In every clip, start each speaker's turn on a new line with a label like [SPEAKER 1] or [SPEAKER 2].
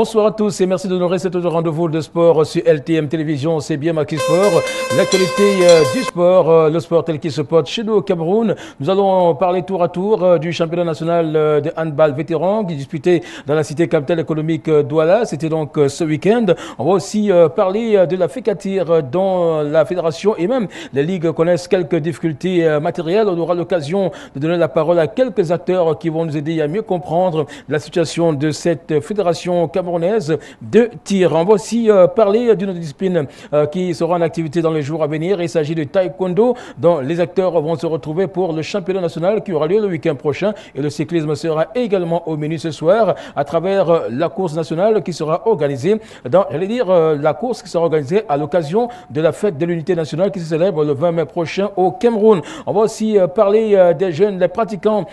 [SPEAKER 1] Bonsoir à tous et merci de nous rester toujours rendez-vous de sport sur LTM Télévision. C'est bien Macky Sport. L'actualité du sport, le sport tel qu'il se porte chez nous au Cameroun. Nous allons parler tour à tour du championnat national de handball vétéran qui est disputé dans la cité capitale économique Douala. C'était donc ce week-end. On va aussi parler de la FECATIR dont la fédération et même les ligues connaissent quelques difficultés matérielles. On aura l'occasion de donner la parole à quelques acteurs qui vont nous aider à mieux comprendre la situation de cette fédération camerounaise de tir. On va aussi parler d'une discipline qui sera en activité dans les jours à venir. Il s'agit de taekwondo dont les acteurs vont se retrouver pour le championnat national qui aura lieu le week-end prochain. Et le cyclisme sera également au menu ce soir à travers la course nationale qui sera organisée la course qui sera organisée à l'occasion de la fête de l'unité nationale qui se célèbre le 20 mai prochain au Cameroun. On va aussi parler des jeunes, des pratiquants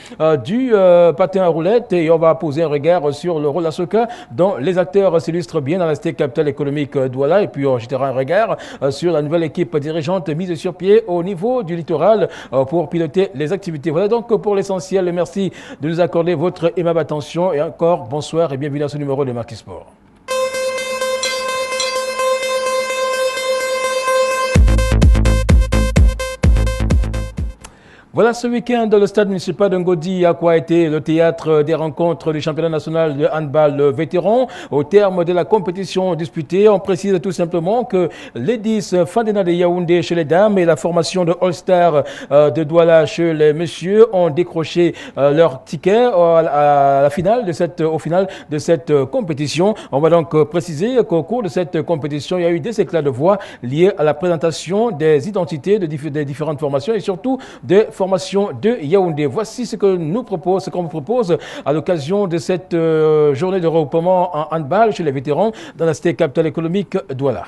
[SPEAKER 1] du patin à roulettes et on va poser un regard sur le roller soccer dont les acteurs s'illustrent bien dans la cité capitale économique Douala. Et puis on jettera un regard sur la nouvelle équipe dirigeante mise sur pied au niveau du littoral pour piloter les activités. Voilà donc pour l'essentiel. Merci de nous accorder votre aimable attention et encore bonsoir et bienvenue à ce numéro de Macky Sport. Voilà, ce week-end, le stade municipal de Ngodi a été le théâtre des rencontres du championnat national de handball vétéran. Au terme de la compétition disputée, on précise tout simplement que les 10 Fandena de Yaoundé chez les dames et la formation de All-Star de Douala chez les messieurs ont décroché leur ticket à la finale au final de cette compétition. On va donc préciser qu'au cours de cette compétition, il y a eu des éclats de voix liés à la présentation des identités des différentes formations et surtout des formations de Yaoundé. Voici ce qu'on vous propose à l'occasion de cette journée de regroupement en handball chez les vétérans dans la cité capitale économique Douala.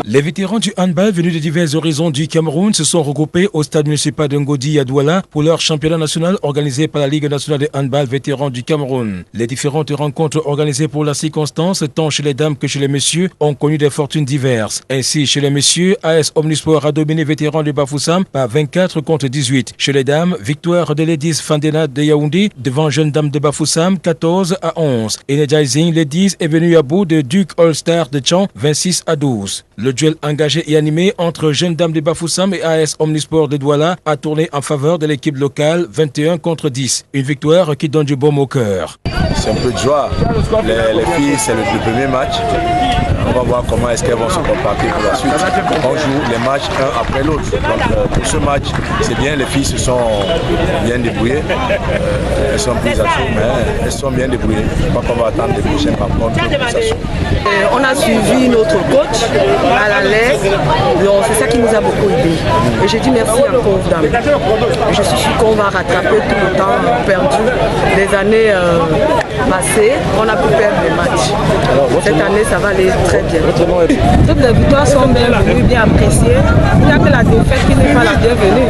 [SPEAKER 1] Les vétérans du handball venus de divers horizons du Cameroun se sont regroupés au stade municipal de Ngodi à Douala pour leur championnat national organisé par la Ligue nationale de handball vétérans du Cameroun. Les différentes rencontres organisées pour la circonstance, tant chez les dames que chez les messieurs, ont connu des fortunes diverses. Ainsi, chez les messieurs, AS Omnisport a dominé vétérans de Bafoussam par 24 contre 18. Chez les dames, victoire de Ladies Fandena de Yaoundé devant Jeunes Dames de Bafoussam 14 à 11. Energizing Ladies est venu à bout de Duke All-Star de Tchang 26 à 12. Le duel engagé et animé entre Jeunes Dames de Bafoussam et AS Omnisport de Douala a tourné en faveur de l'équipe locale 21 contre 10. Une victoire qui donne du baume au cœur.
[SPEAKER 2] C'est un peu de joie. Les filles, c'est le premier match. On va voir comment est-ce qu'elles vont se comporter pour la suite. On joue les matchs un après l'autre. Donc pour ce match, c'est bien, les filles se sont bien débrouillées. Elles sont prises à chaud, mais elles sont bien débrouillées. Je crois qu'on va attendre les prochaines rencontres.
[SPEAKER 3] On a suivi notre coach à la lettre. C'est ça qui nous a beaucoup aidé. Et j'ai dit merci à Pauvre Dame. Je suis sûr qu'on va rattraper tout le temps perdu des années passées. On a pu perdre des matchs. Cette année, ça va aller très bien. Toutes les victoires sont bienvenues, bien appréciées. Il n'y a que la défaite qui n'est pas la bienvenue.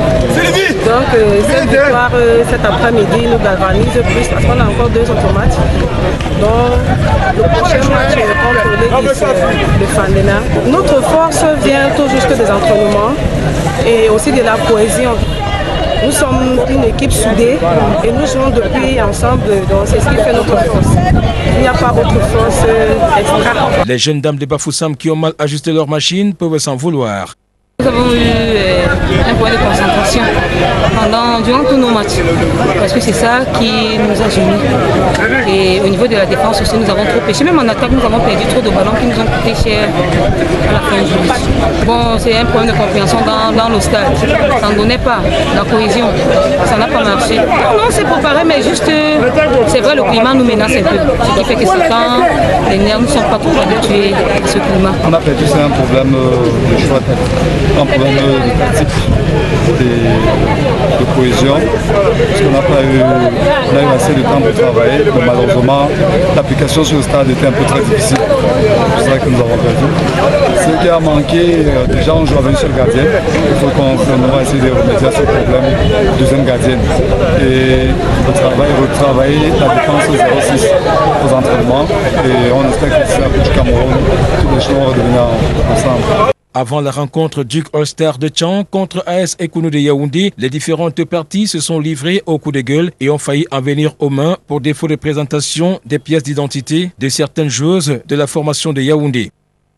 [SPEAKER 3] Donc cette victoire cet après-midi nous galvanise plus parce qu'on a encore 2 autres matchs. Donc le prochain match est contre les Fandena. Notre force vient tout juste des entraînements et aussi de la cohésion. Nous sommes une équipe soudée et nous jouons depuis ensemble, donc c'est ce qui fait notre force. Il n'y a pas autre force extra.
[SPEAKER 1] Les jeunes dames de Bafoussam qui ont mal ajusté leur machine peuvent s'en vouloir.
[SPEAKER 4] Nous avons eu un point de concentration durant tous nos matchs, parce que c'est ça qui nous a unis. Et au niveau de la défense aussi, nous avons trop péché. Même en attaque, nous avons perdu trop de ballons qui nous ont coûté cher à la fin du match. Bon, c'est un problème de compréhension dans le stade. Ça ne donnait pas la cohésion. Ça n'a pas marché. Non, c'est préparé, mais juste, c'est vrai, le climat nous menace un peu. Ce qui fait que quand les nerfs ne sont pas trop habitués à ce climat.
[SPEAKER 5] On a perdu, c'est un problème de choix, un problème de pratique, de cohésion, parce qu'on n'a pas eu assez de temps pour travailler. Mais malheureusement, l'application sur le stade était un peu très difficile. C'est ça que nous avons perdu. Ce qui a manqué, déjà on joue avec une seule gardienne. Il faut qu'on va essayer de remédier à ce problème, deuxième gardienne. Et retravailler la défense 06 aux entraînements. Et on espère que c'est à du Cameroun, toutes les choses vont redevenir ensemble.
[SPEAKER 1] Avant la rencontre Duc All-Star de Tchang contre AS Ekounou de Yaoundé, les différentes parties se sont livrées au coup de gueule et ont failli en venir aux mains pour défaut de présentation des pièces d'identité de certaines joueuses de la formation de Yaoundé.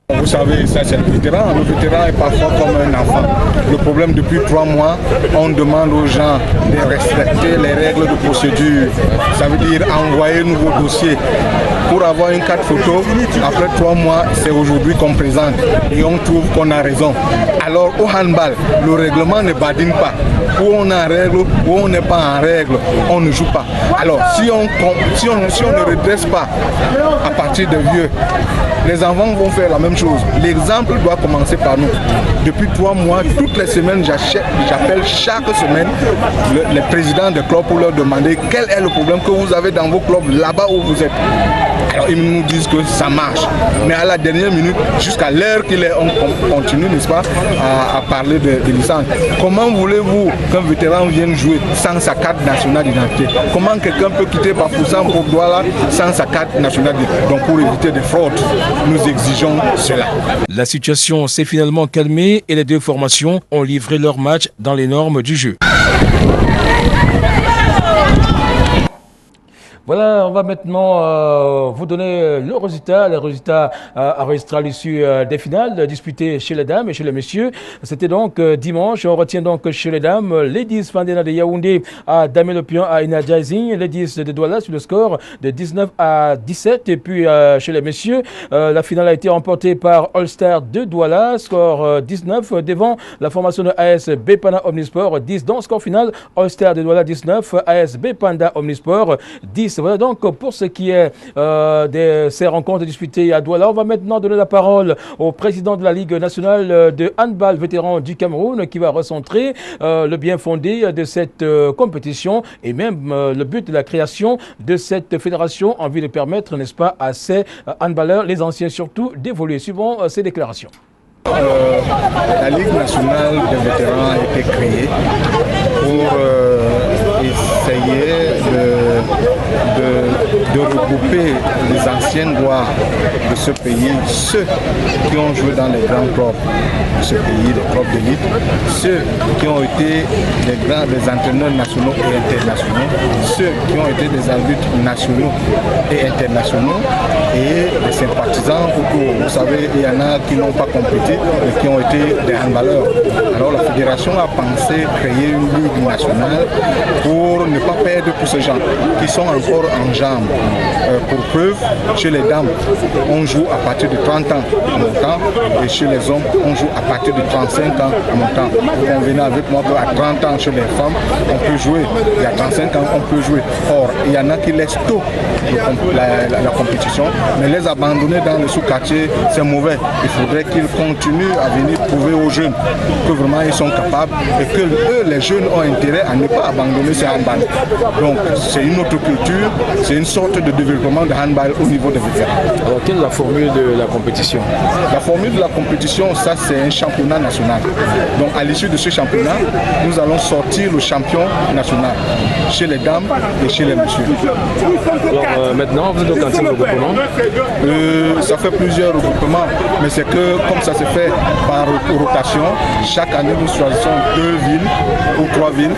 [SPEAKER 6] Vous savez, ça c'est le vétéran. Le vétéran est parfois comme un enfant. Le problème, depuis 3 mois, on demande aux gens de respecter les règles de procédure. Ça veut dire envoyer un nouveau dossier. Pour avoir une carte photo, après 3 mois, c'est aujourd'hui qu'on présente. Et on trouve qu'on a raison. Alors au handball, le règlement ne badine pas. Où on est en règle, où on n'est pas en règle, on ne joue pas. Alors si on ne redresse pas à partir de vieux, les enfants vont faire la même chose. L'exemple doit commencer par nous. Depuis 3 mois, toutes les semaines, j'appelle chaque semaine les présidents de clubs pour leur demander quel est le problème que vous avez dans vos clubs là-bas où vous êtes. Alors ils nous disent que ça marche. Mais à la dernière minute, jusqu'à l'heure qu'il est, on continue, n'est-ce pas, à parler de licence. Comment voulez-vous qu'un vétéran vienne jouer sans sa carte nationale d'identité? Comment quelqu'un peut quitter Bafoussam pour Douala sans sa carte nationale d'identité? Donc pour éviter des fraudes, nous exigeons cela.
[SPEAKER 1] La situation s'est finalement calmée et les deux formations ont livré leur match dans les normes du jeu. Voilà, on va maintenant vous donner le résultat. Les résultats enregistrés à l'issue des finales disputées chez les dames et chez les messieurs. C'était donc dimanche. On retient donc chez les dames les 10 Fandena de Yaoundé à Damé Le Pion à Inadjazing, les 10 de Douala sur le score de 19 à 17. Et puis chez les messieurs, la finale a été remportée par All-Star de Douala, score 19 devant la formation de AS Bepanda Omnisport 10. Dans le score final, All-Star de Douala 19, AS Bepanda Omnisport 10. Voilà donc pour ce qui est de ces rencontres disputées à Douala. On va maintenant donner la parole au président de la Ligue nationale de handball vétéran du Cameroun qui va recentrer le bien fondé de cette compétition et même le but de la création de cette fédération en vue de permettre, n'est-ce pas, à ces handballeurs, les anciens surtout, d'évoluer. Suivant ces déclarations.
[SPEAKER 6] La Ligue nationale des vétérans a été créée pour essayer de regrouper les anciennes gloires de ce pays, ceux qui ont joué dans les grands clubs de ce pays, les clubs d'élite, ceux qui ont été des entraîneurs nationaux et internationaux, ceux qui ont été des arbitres nationaux et internationaux et des sympathisants autour. Vous savez, il y en a qui n'ont pas compété mais qui ont été des handballeurs. Alors la fédération a pensé créer une ligue nationale pour ne pas perdre tous ces gens qui sont encore en jambes. Pour preuve, chez les dames, on joue à partir de 30 ans en montant et chez les hommes, on joue à partir de 35 ans en montant. Vous convenez avec moi qu'à 30 ans chez les femmes, on peut jouer. Et à 35 ans, on peut jouer. Or, il y en a qui laissent tôt la compétition, mais les abandonner dans le sous-quartier, c'est mauvais. Il faudrait qu'ils continuent à venir prouver aux jeunes que vraiment ils sont capables et que eux, les jeunes, ont intérêt à ne pas abandonner ces handball. Donc, c'est une autre culture, c'est une sorte de développement de handball au niveau des vétérans.
[SPEAKER 1] Alors, quelle est la formule de la compétition?
[SPEAKER 6] La formule de la compétition, ça c'est un championnat national. Donc à l'issue de ce championnat, nous allons sortir le champion national chez les dames et chez les messieurs.
[SPEAKER 1] Alors maintenant, vous êtes au quantième regroupement?
[SPEAKER 6] Ça fait plusieurs regroupements, mais c'est que comme ça se fait par rotation, chaque année nous choisissons 2 villes ou 3 villes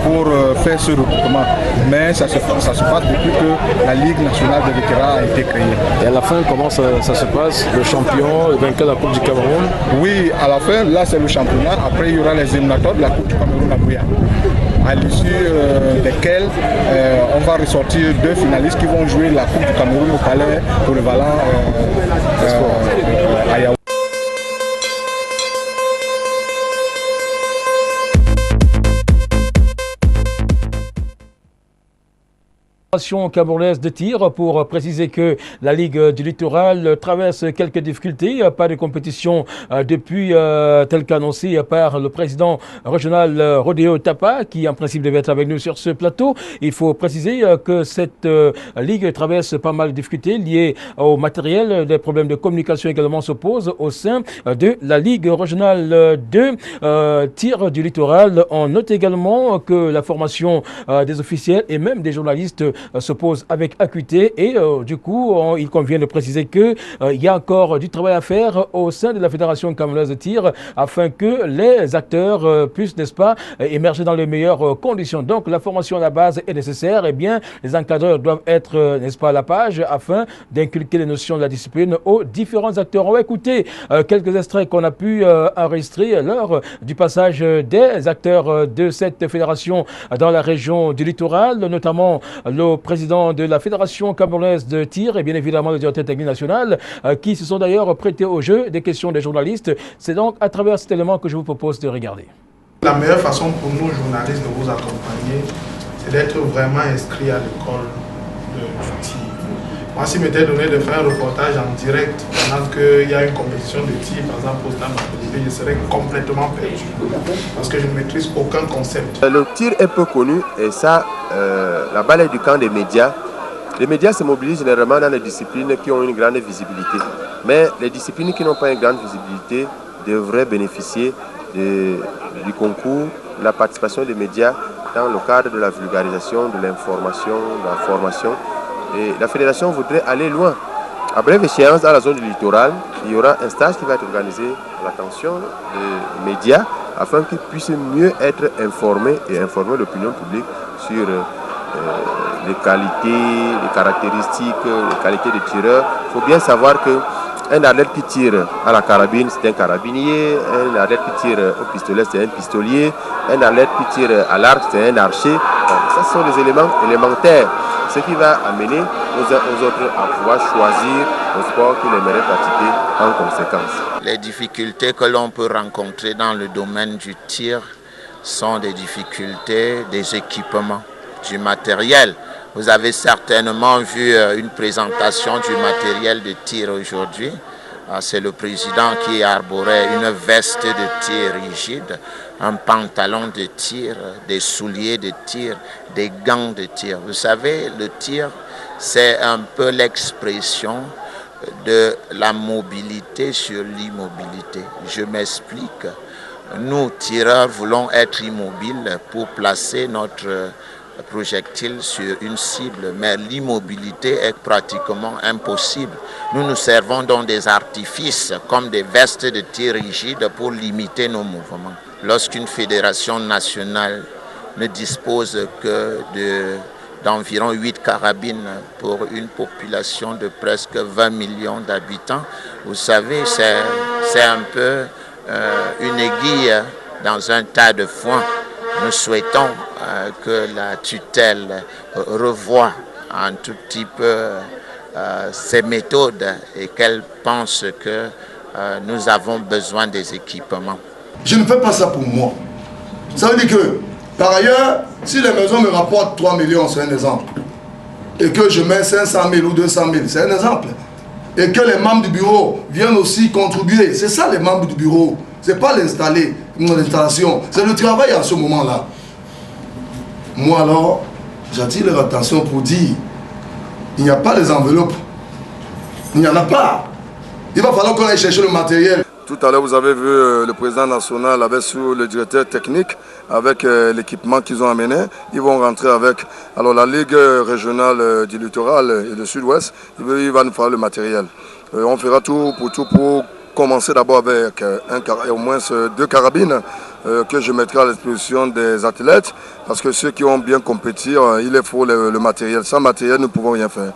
[SPEAKER 6] pour faire ce regroupement. Mais ça se passe depuis que la Ligue nationale des vétérans a été créée.
[SPEAKER 1] Et à la fin, comment ça se passe? Le champion, le vainqueur de la Coupe du Cameroun?
[SPEAKER 6] Oui, à la fin, là c'est le championnat. Après, il y aura les éliminatoires de la Coupe du Cameroun à Bouya, à l'issue desquels on va ressortir 2 finalistes qui vont jouer la Coupe du Cameroun au Palais pour le Valant à Yaoundé.
[SPEAKER 1] Camerounaise de tir pour préciser que la Ligue du Littoral traverse quelques difficultés, pas de compétition depuis tel qu'annoncé par le président régional Rodéo Tapa qui en principe devait être avec nous sur ce plateau. Il faut préciser que cette Ligue traverse pas mal de difficultés liées au matériel, des problèmes de communication également se posent au sein de la Ligue régionale de tir du Littoral. On note également que la formation des officiels et même des journalistes se pose avec acuité et du coup, il convient de préciser qu'il y a encore du travail à faire au sein de la Fédération camerounaise de tir afin que les acteurs puissent, n'est-ce pas, émerger dans les meilleures conditions. Donc, la formation à la base est nécessaire. Eh bien, les encadreurs doivent être, n'est-ce pas, à la page afin d'inculquer les notions de la discipline aux différents acteurs. On va écouter quelques extraits qu'on a pu enregistrer lors du passage des acteurs de cette fédération dans la région du littoral, notamment le président de la Fédération camerounaise de tir et bien évidemment le directeur technique national qui se sont d'ailleurs prêtés au jeu des questions des journalistes. C'est donc à travers cet élément que je vous propose de regarder.
[SPEAKER 7] La meilleure façon pour nous, journalistes, de vous accompagner, c'est d'être vraiment inscrit à l'école du tir. Moi, s'il m'était donné de faire un reportage en direct pendant qu'il y a une compétition de tir, par exemple au stade Mapolivé, je serais complètement perdu parce que je ne maîtrise aucun concept.
[SPEAKER 8] Le tir est peu connu et ça, la balle est du camp des médias. Les médias se mobilisent généralement dans les disciplines qui ont une grande visibilité. Mais les disciplines qui n'ont pas une grande visibilité devraient bénéficier du concours, de la participation des médias dans le cadre de la vulgarisation, de l'information, de la formation. Et la fédération voudrait aller loin. À brève échéance, dans la zone du littoral, il y aura un stage qui va être organisé à l'attention des médias afin qu'ils puissent mieux être informés et informer l'opinion publique sur les qualités, les caractéristiques, les qualités des tireurs. Il faut bien savoir qu'un athlète qui tire à la carabine, c'est un carabinier. Un athlète qui tire au pistolet, c'est un pistolier. Un athlète qui tire à l'arc, c'est un archer. Donc, ça, ce sont des éléments élémentaires. Ce qui va amener aux autres à pouvoir choisir le sport qu'ils aimeraient pratiquer en conséquence.
[SPEAKER 9] Les difficultés que l'on peut rencontrer dans le domaine du tir sont des difficultés des équipements, du matériel. Vous avez certainement vu une présentation du matériel de tir aujourd'hui. C'est le président qui arborait une veste de tir rigide, un pantalon de tir, des souliers de tir, des gants de tir. Vous savez, le tir, c'est un peu l'expression de la mobilité sur l'immobilité. Je m'explique. Nous, tireurs, voulons être immobiles pour placer notre projectile sur une cible, mais l'immobilité est pratiquement impossible. Nous nous servons donc des artifices comme des vestes de tir rigides pour limiter nos mouvements. Lorsqu'une fédération nationale ne dispose que d'environ 8 carabines pour une population de presque 20 millions d'habitants, vous savez, c'est un peu une aiguille dans un tas de foin. Nous souhaitons que la tutelle revoie un tout petit peu ses méthodes et qu'elle pense que nous avons besoin des équipements.
[SPEAKER 10] Je ne fais pas ça pour moi. Ça veut dire que, par ailleurs, si les maisons me rapportent 3 millions, c'est un exemple, et que je mets 500 000 ou 200 000, c'est un exemple, et que les membres du bureau viennent aussi contribuer, c'est ça les membres du bureau. Ce n'est pas l'installation, c'est le travail à ce moment-là. Moi alors, j'attire leur attention pour dire, il n'y a pas les enveloppes, il n'y en a pas. Il va falloir qu'on aille chercher le matériel.
[SPEAKER 5] Tout à l'heure, vous avez vu le président national avec sur le directeur technique avec l'équipement qu'ils ont amené. Ils vont rentrer avec alors, la Ligue régionale du littoral et du sud-ouest. Il va nous faire le matériel. On fera tout pour commencer d'abord avec au moins 2 carabines que je mettrai à l'exposition des athlètes. Parce que ceux qui ont bien compétir, il faut le matériel. Sans matériel, nous ne pouvons rien faire.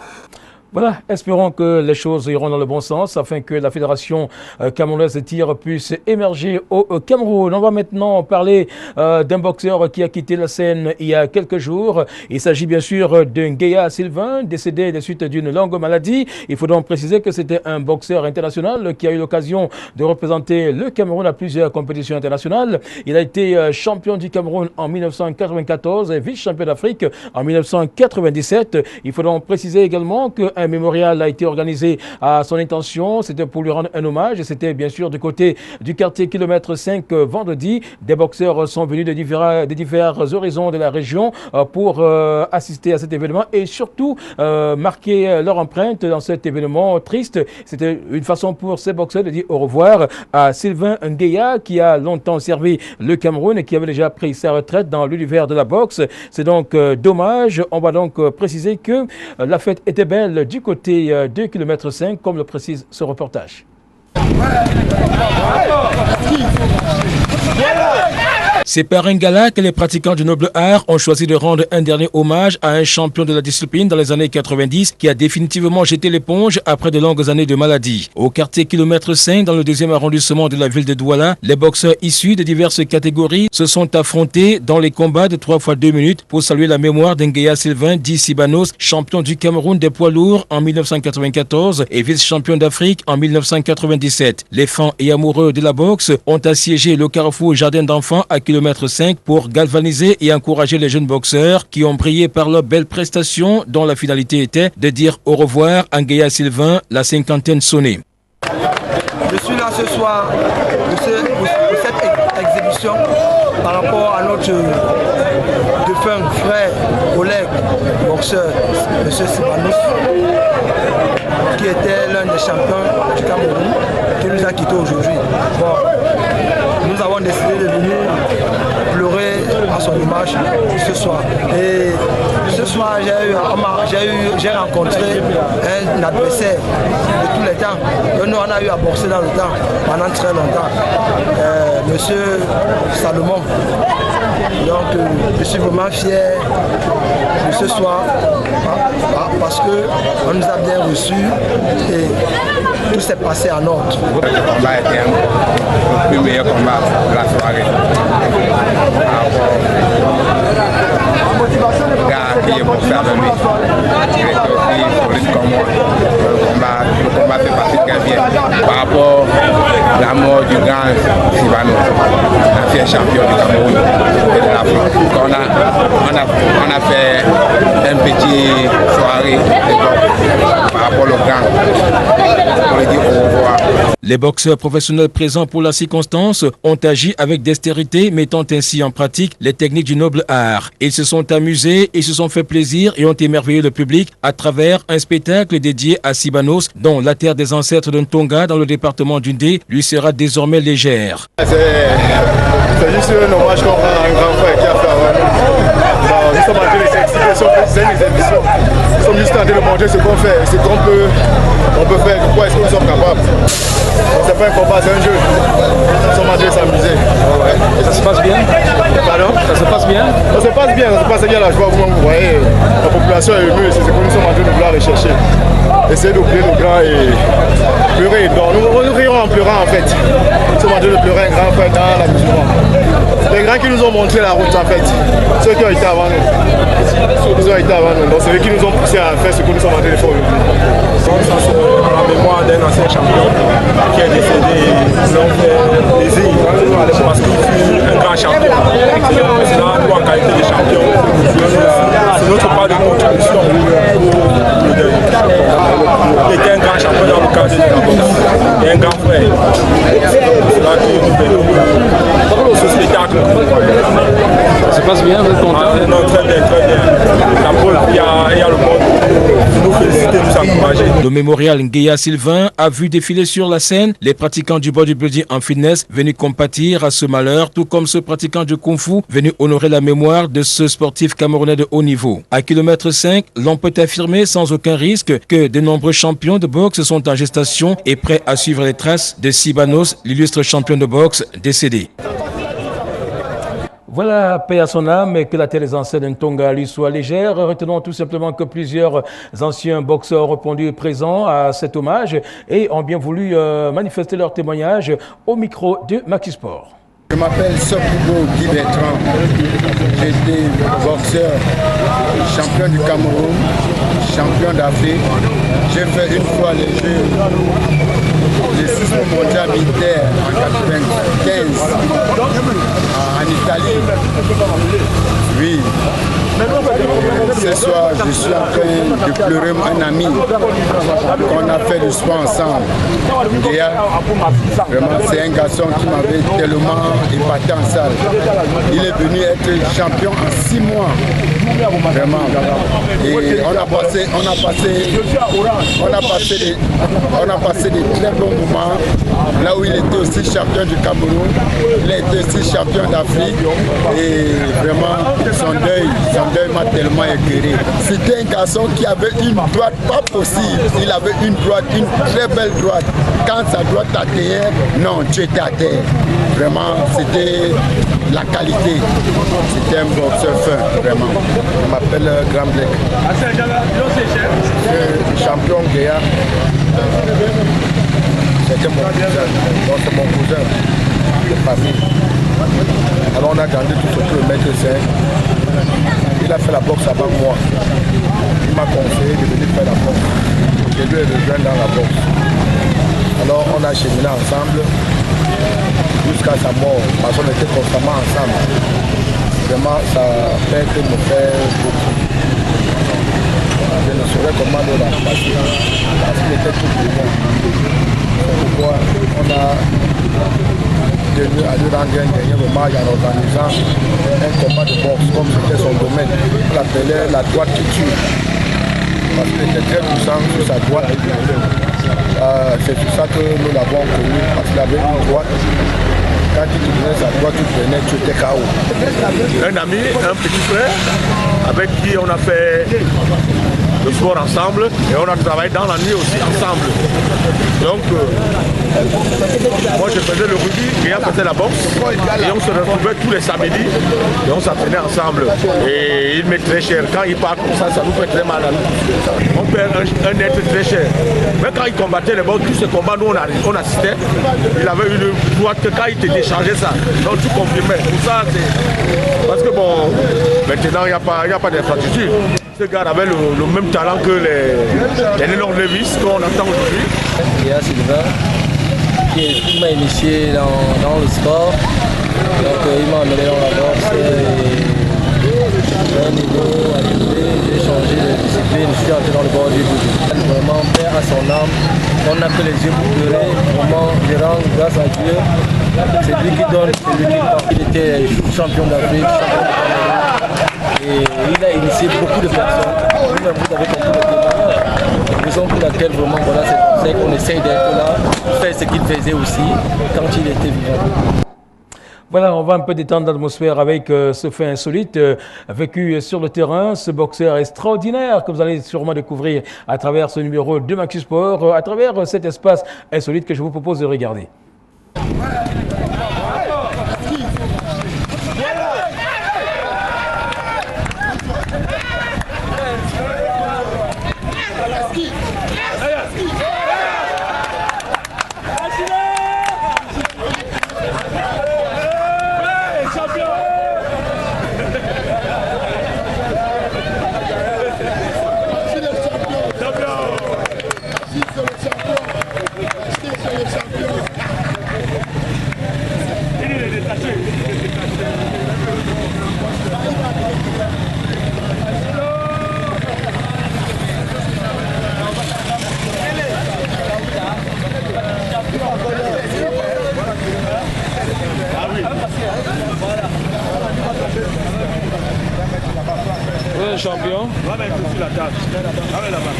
[SPEAKER 1] Voilà, espérons que les choses iront dans le bon sens afin que la Fédération camerounaise de tir puisse émerger au Cameroun. On va maintenant parler d'un boxeur qui a quitté la scène il y a quelques jours. Il s'agit bien sûr de Ngueya Sylvain, décédé des suites d'une longue maladie. Il faut donc préciser que c'était un boxeur international qui a eu l'occasion de représenter le Cameroun à plusieurs compétitions internationales. Il a été champion du Cameroun en 1994 et vice-champion d'Afrique en 1997. Il faut donc préciser également qu'un un mémorial a été organisé à son intention. C'était pour lui rendre un hommage. C'était bien sûr du côté du quartier kilomètre 5 vendredi. Des boxeurs sont venus de divers horizons de la région pour assister à cet événement et surtout marquer leur empreinte dans cet événement triste. C'était une façon pour ces boxeurs de dire au revoir à Sylvain Ngueya qui a longtemps servi le Cameroun et qui avait déjà pris sa retraite dans l'univers de la boxe. C'est donc dommage. On va donc préciser que la fête était belle du côté de kilomètre 5 comme le précise ce reportage. C'est par un gala que les pratiquants du noble art ont choisi de rendre un dernier hommage à un champion de la discipline dans les années 90 qui a définitivement jeté l'éponge après de longues années de maladie. Au quartier kilomètre 5, dans le 2e arrondissement de la ville de Douala, les boxeurs issus de diverses catégories se sont affrontés dans les combats de 3 fois 2 minutes pour saluer la mémoire d'Ngueya Sylvain dit Sibanos, champion du Cameroun des poids lourds en 1994 et vice-champion d'Afrique en 1997. Les fans et amoureux de la boxe ont assiégé le carrefour Jardin d'enfants à kilomètre 5 pour galvaniser et encourager les jeunes boxeurs qui ont brillé par leurs belles prestations dont la finalité était de dire au revoir à Ngueya Sylvain, la cinquantaine sonnée.
[SPEAKER 11] Je suis là ce soir pour cette exhibition par rapport à notre défunt frère, collègue, boxeur, M. Sibanos, qui était l'un des champions du Cameroun, qui nous a quittés aujourd'hui. Bon, nous avons décidé de venir pleurer à son hommage ce soir. Et ce soir, j'ai rencontré un adversaire de tous les temps. Nous, on a eu à boxer dans le temps, pendant très longtemps. Monsieur Salomon. Donc, je suis vraiment fier de ce soir parce qu'on nous a bien reçus et tout s'est passé en ordre.
[SPEAKER 12] Le combat était le plus meilleur combat de la soirée. Le gars qui est boxé avec lui, il était aussi solide comme moi. Le combat s'est passé très bien. Par rapport à la mort du grand Sibanos, l'ancien champion du Cameroun et de l'Afrique. On a fait une petite soirée par rapport au grand. On lui dit au revoir.
[SPEAKER 1] Les boxeurs professionnels présents pour la circonstance ont agi avec dextérité, mettant ainsi en pratique les techniques du noble art. Ils se sont amusés, ils se sont fait plaisir et ont émerveillé le public à travers un spectacle dédié à Sibanos, dont la terre des ancêtres de Ntonga dans le département du Ndé lui sera désormais légère.
[SPEAKER 5] C'est juste un hommage qu'on rend à un grand frère qui a fait avant nous. Nous sommes en train de s'expliquer, c'est une exhibition. Nous sommes juste en train de montrer ce qu'on fait, ce qu'on peut faire, de quoi est-ce que nous sommes capables. C'est pas un combat, c'est un jeu. Nous sommes en train de s'amuser. Ouais.
[SPEAKER 1] Et ça se passe bien?
[SPEAKER 5] Pardon?
[SPEAKER 1] Ça se passe bien?
[SPEAKER 5] Ça se passe bien, ça se passe bien la joie. Vous voyez, la population est émue, c'est ce que nous sommes en train de vouloir rechercher. Essayer d'oublier le grand et pleurer. Donc, nous rirons en pleurant en fait. Nous sommes en train de pleurer un grand frère dans la musulmane. Les grands qui nous ont montré la route en fait, ceux qui ont été avant nous. Ils ont été avant nous. Donc c'est eux qui nous ont poussé à faire ce que nous sommes en train de faire aujourd'hui.
[SPEAKER 13] C'est en mémoire d'un ancien champion qui est décédé et ils ont fait plaisir parce qu'il fut un grand champion. C'est là où en qualité de champion, c'est notre part de contribution pour le dernier. Il était un grand champion dans le cadre de la boxe et un grand frère. C'est là que nous venons ce spectacle.
[SPEAKER 1] Ça se passe bien, vous êtes content?
[SPEAKER 13] Non, très bien, très bien. La preuve, il y a le monde nous féliciter, nous encourager.
[SPEAKER 1] Le mémorial Ngueya Sylvain a vu défiler sur la scène les pratiquants du bodybuilding en fitness venus compatir à ce malheur, tout comme ce pratiquant du kung-fu venu honorer la mémoire de ce sportif camerounais de haut niveau. À kilomètre 5, l'on peut affirmer sans aucun risque que de nombreux champions de boxe sont en gestation et prêts à suivre les traces de Sibanos, l'illustre champion de boxe décédé. Voilà, paix à son âme et que la terre des ancêtres de Ntonga lui soit légère. Retenons tout simplement que plusieurs anciens boxeurs ont répondu présents à cet hommage et ont bien voulu manifester leur témoignage au micro de Makisport.
[SPEAKER 6] Je m'appelle Sokubo Guy Bertrand. J'étais boxeur, champion du Cameroun, champion d'Afrique. J'ai fait une fois les Jeux, les 6
[SPEAKER 14] mondial militaire en 1995 en Italie. Oui. Ce soir, je suis en train de pleurer un ami qu'on a fait du sport ensemble. Vraiment, c'est un garçon qui m'avait tellement épaté en salle. Il est venu être champion en 6 mois. Vraiment. Et on a passé des très bons moments. Là où il était aussi champion du Cameroun, il a été aussi champion d'Afrique. Et vraiment, son deuil m'a tellement éclairé. C'était un garçon qui avait une droite pas possible. Il avait une droite, une très belle droite. Quand sa droite atteignait, non, tu étais à terre. Vraiment, c'était la qualité. C'était un boxeur fin, vraiment.
[SPEAKER 2] Je m'appelle Grand Black. Je suis champion Guéa. C'était mon cousin. Donc c'est mon cousin de famille. Alors on a grandi tout autour de mètre 5. Il a fait la boxe avant moi. Il m'a conseillé de venir faire la boxe. Je lui ai rejoint dans la boxe. Alors on a cheminé ensemble jusqu'à sa mort, parce qu'on était constamment ensemble. Vraiment, ça fait que me fait beaucoup. Je ne saurais comment le remplacer, parce qu'il était tout pour moi. Pourquoi on a tenu à lui rendre un dernier hommage en organisant un combat de boxe, comme c'était son domaine. On l'appelait la droite qui tue. Parce qu'il était très puissant sur sa droite. C'est pour ça que nous l'avons connu, parce qu'il avait une droite. Quand tu tenais sa droite, tu prenais, tu étais KO.
[SPEAKER 13] Un ami, un petit frère, avec qui on a fait le sport ensemble et on a travaillé dans la nuit aussi ensemble. Donc, moi je faisais le rugby et elle faisait la boxe et on se retrouvait tous les samedis et on s'entraînait ensemble. Et il m'est très cher. Quand il part comme ça nous fait très mal à nous. On perd un être très cher. Mais quand il combattait les boxe, tous ces combats, nous on assistait. Il avait une droite que quand il te déchargeait ça, donc tu confirmais. Pour ça, c'est... Parce que bon, maintenant il n'y a pas d'infrastructure. Ce gars avait le même talent que les Lennon Lewis qu'on entend aujourd'hui.
[SPEAKER 15] Il y a Sylvain qui m'a initié dans le sport. Donc il m'a amené dans la boxe et un niveau adapté, j'ai changé de discipline, je suis entré dans le bord du bout. Vraiment, père à son âme, on n'a que les yeux pour pleurer. Vraiment, je rends grâce à Dieu. C'est lui qui donne, c'est lui qui prend. Il était champion d'Afrique, champion de Cameroun. Et il a initié beaucoup de personnes. Vous avez compris le témoignage. Raison pour laquelle vraiment voilà, c'est qu'on essaye d'être là, faire ce qu'il faisait aussi quand il était vivant.
[SPEAKER 1] Voilà, on va un peu détendre l'atmosphère avec ce fait insolite vécu sur le terrain, ce boxeur extraordinaire que vous allez sûrement découvrir à travers ce numéro de Maxi Sport, à travers cet espace insolite que je vous propose de regarder.
[SPEAKER 13] Champion. Va mettre sur la table. Allez là-bas.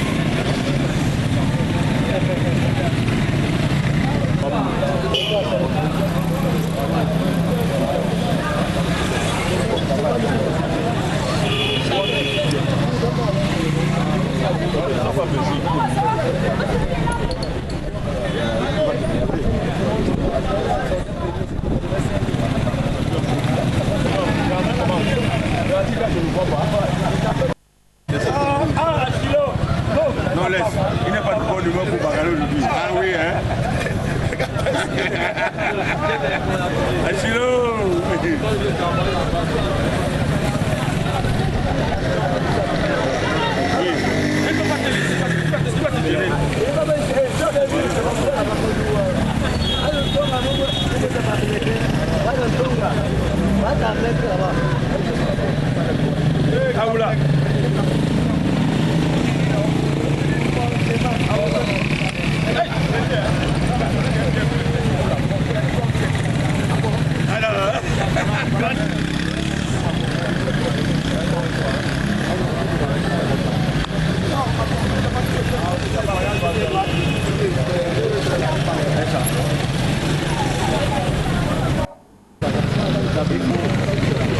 [SPEAKER 13] Non, laisse. Il n'y a pas de bon numéro pour Bagalo aujourd'hui. Ah oui, hein? Achilo! Oui.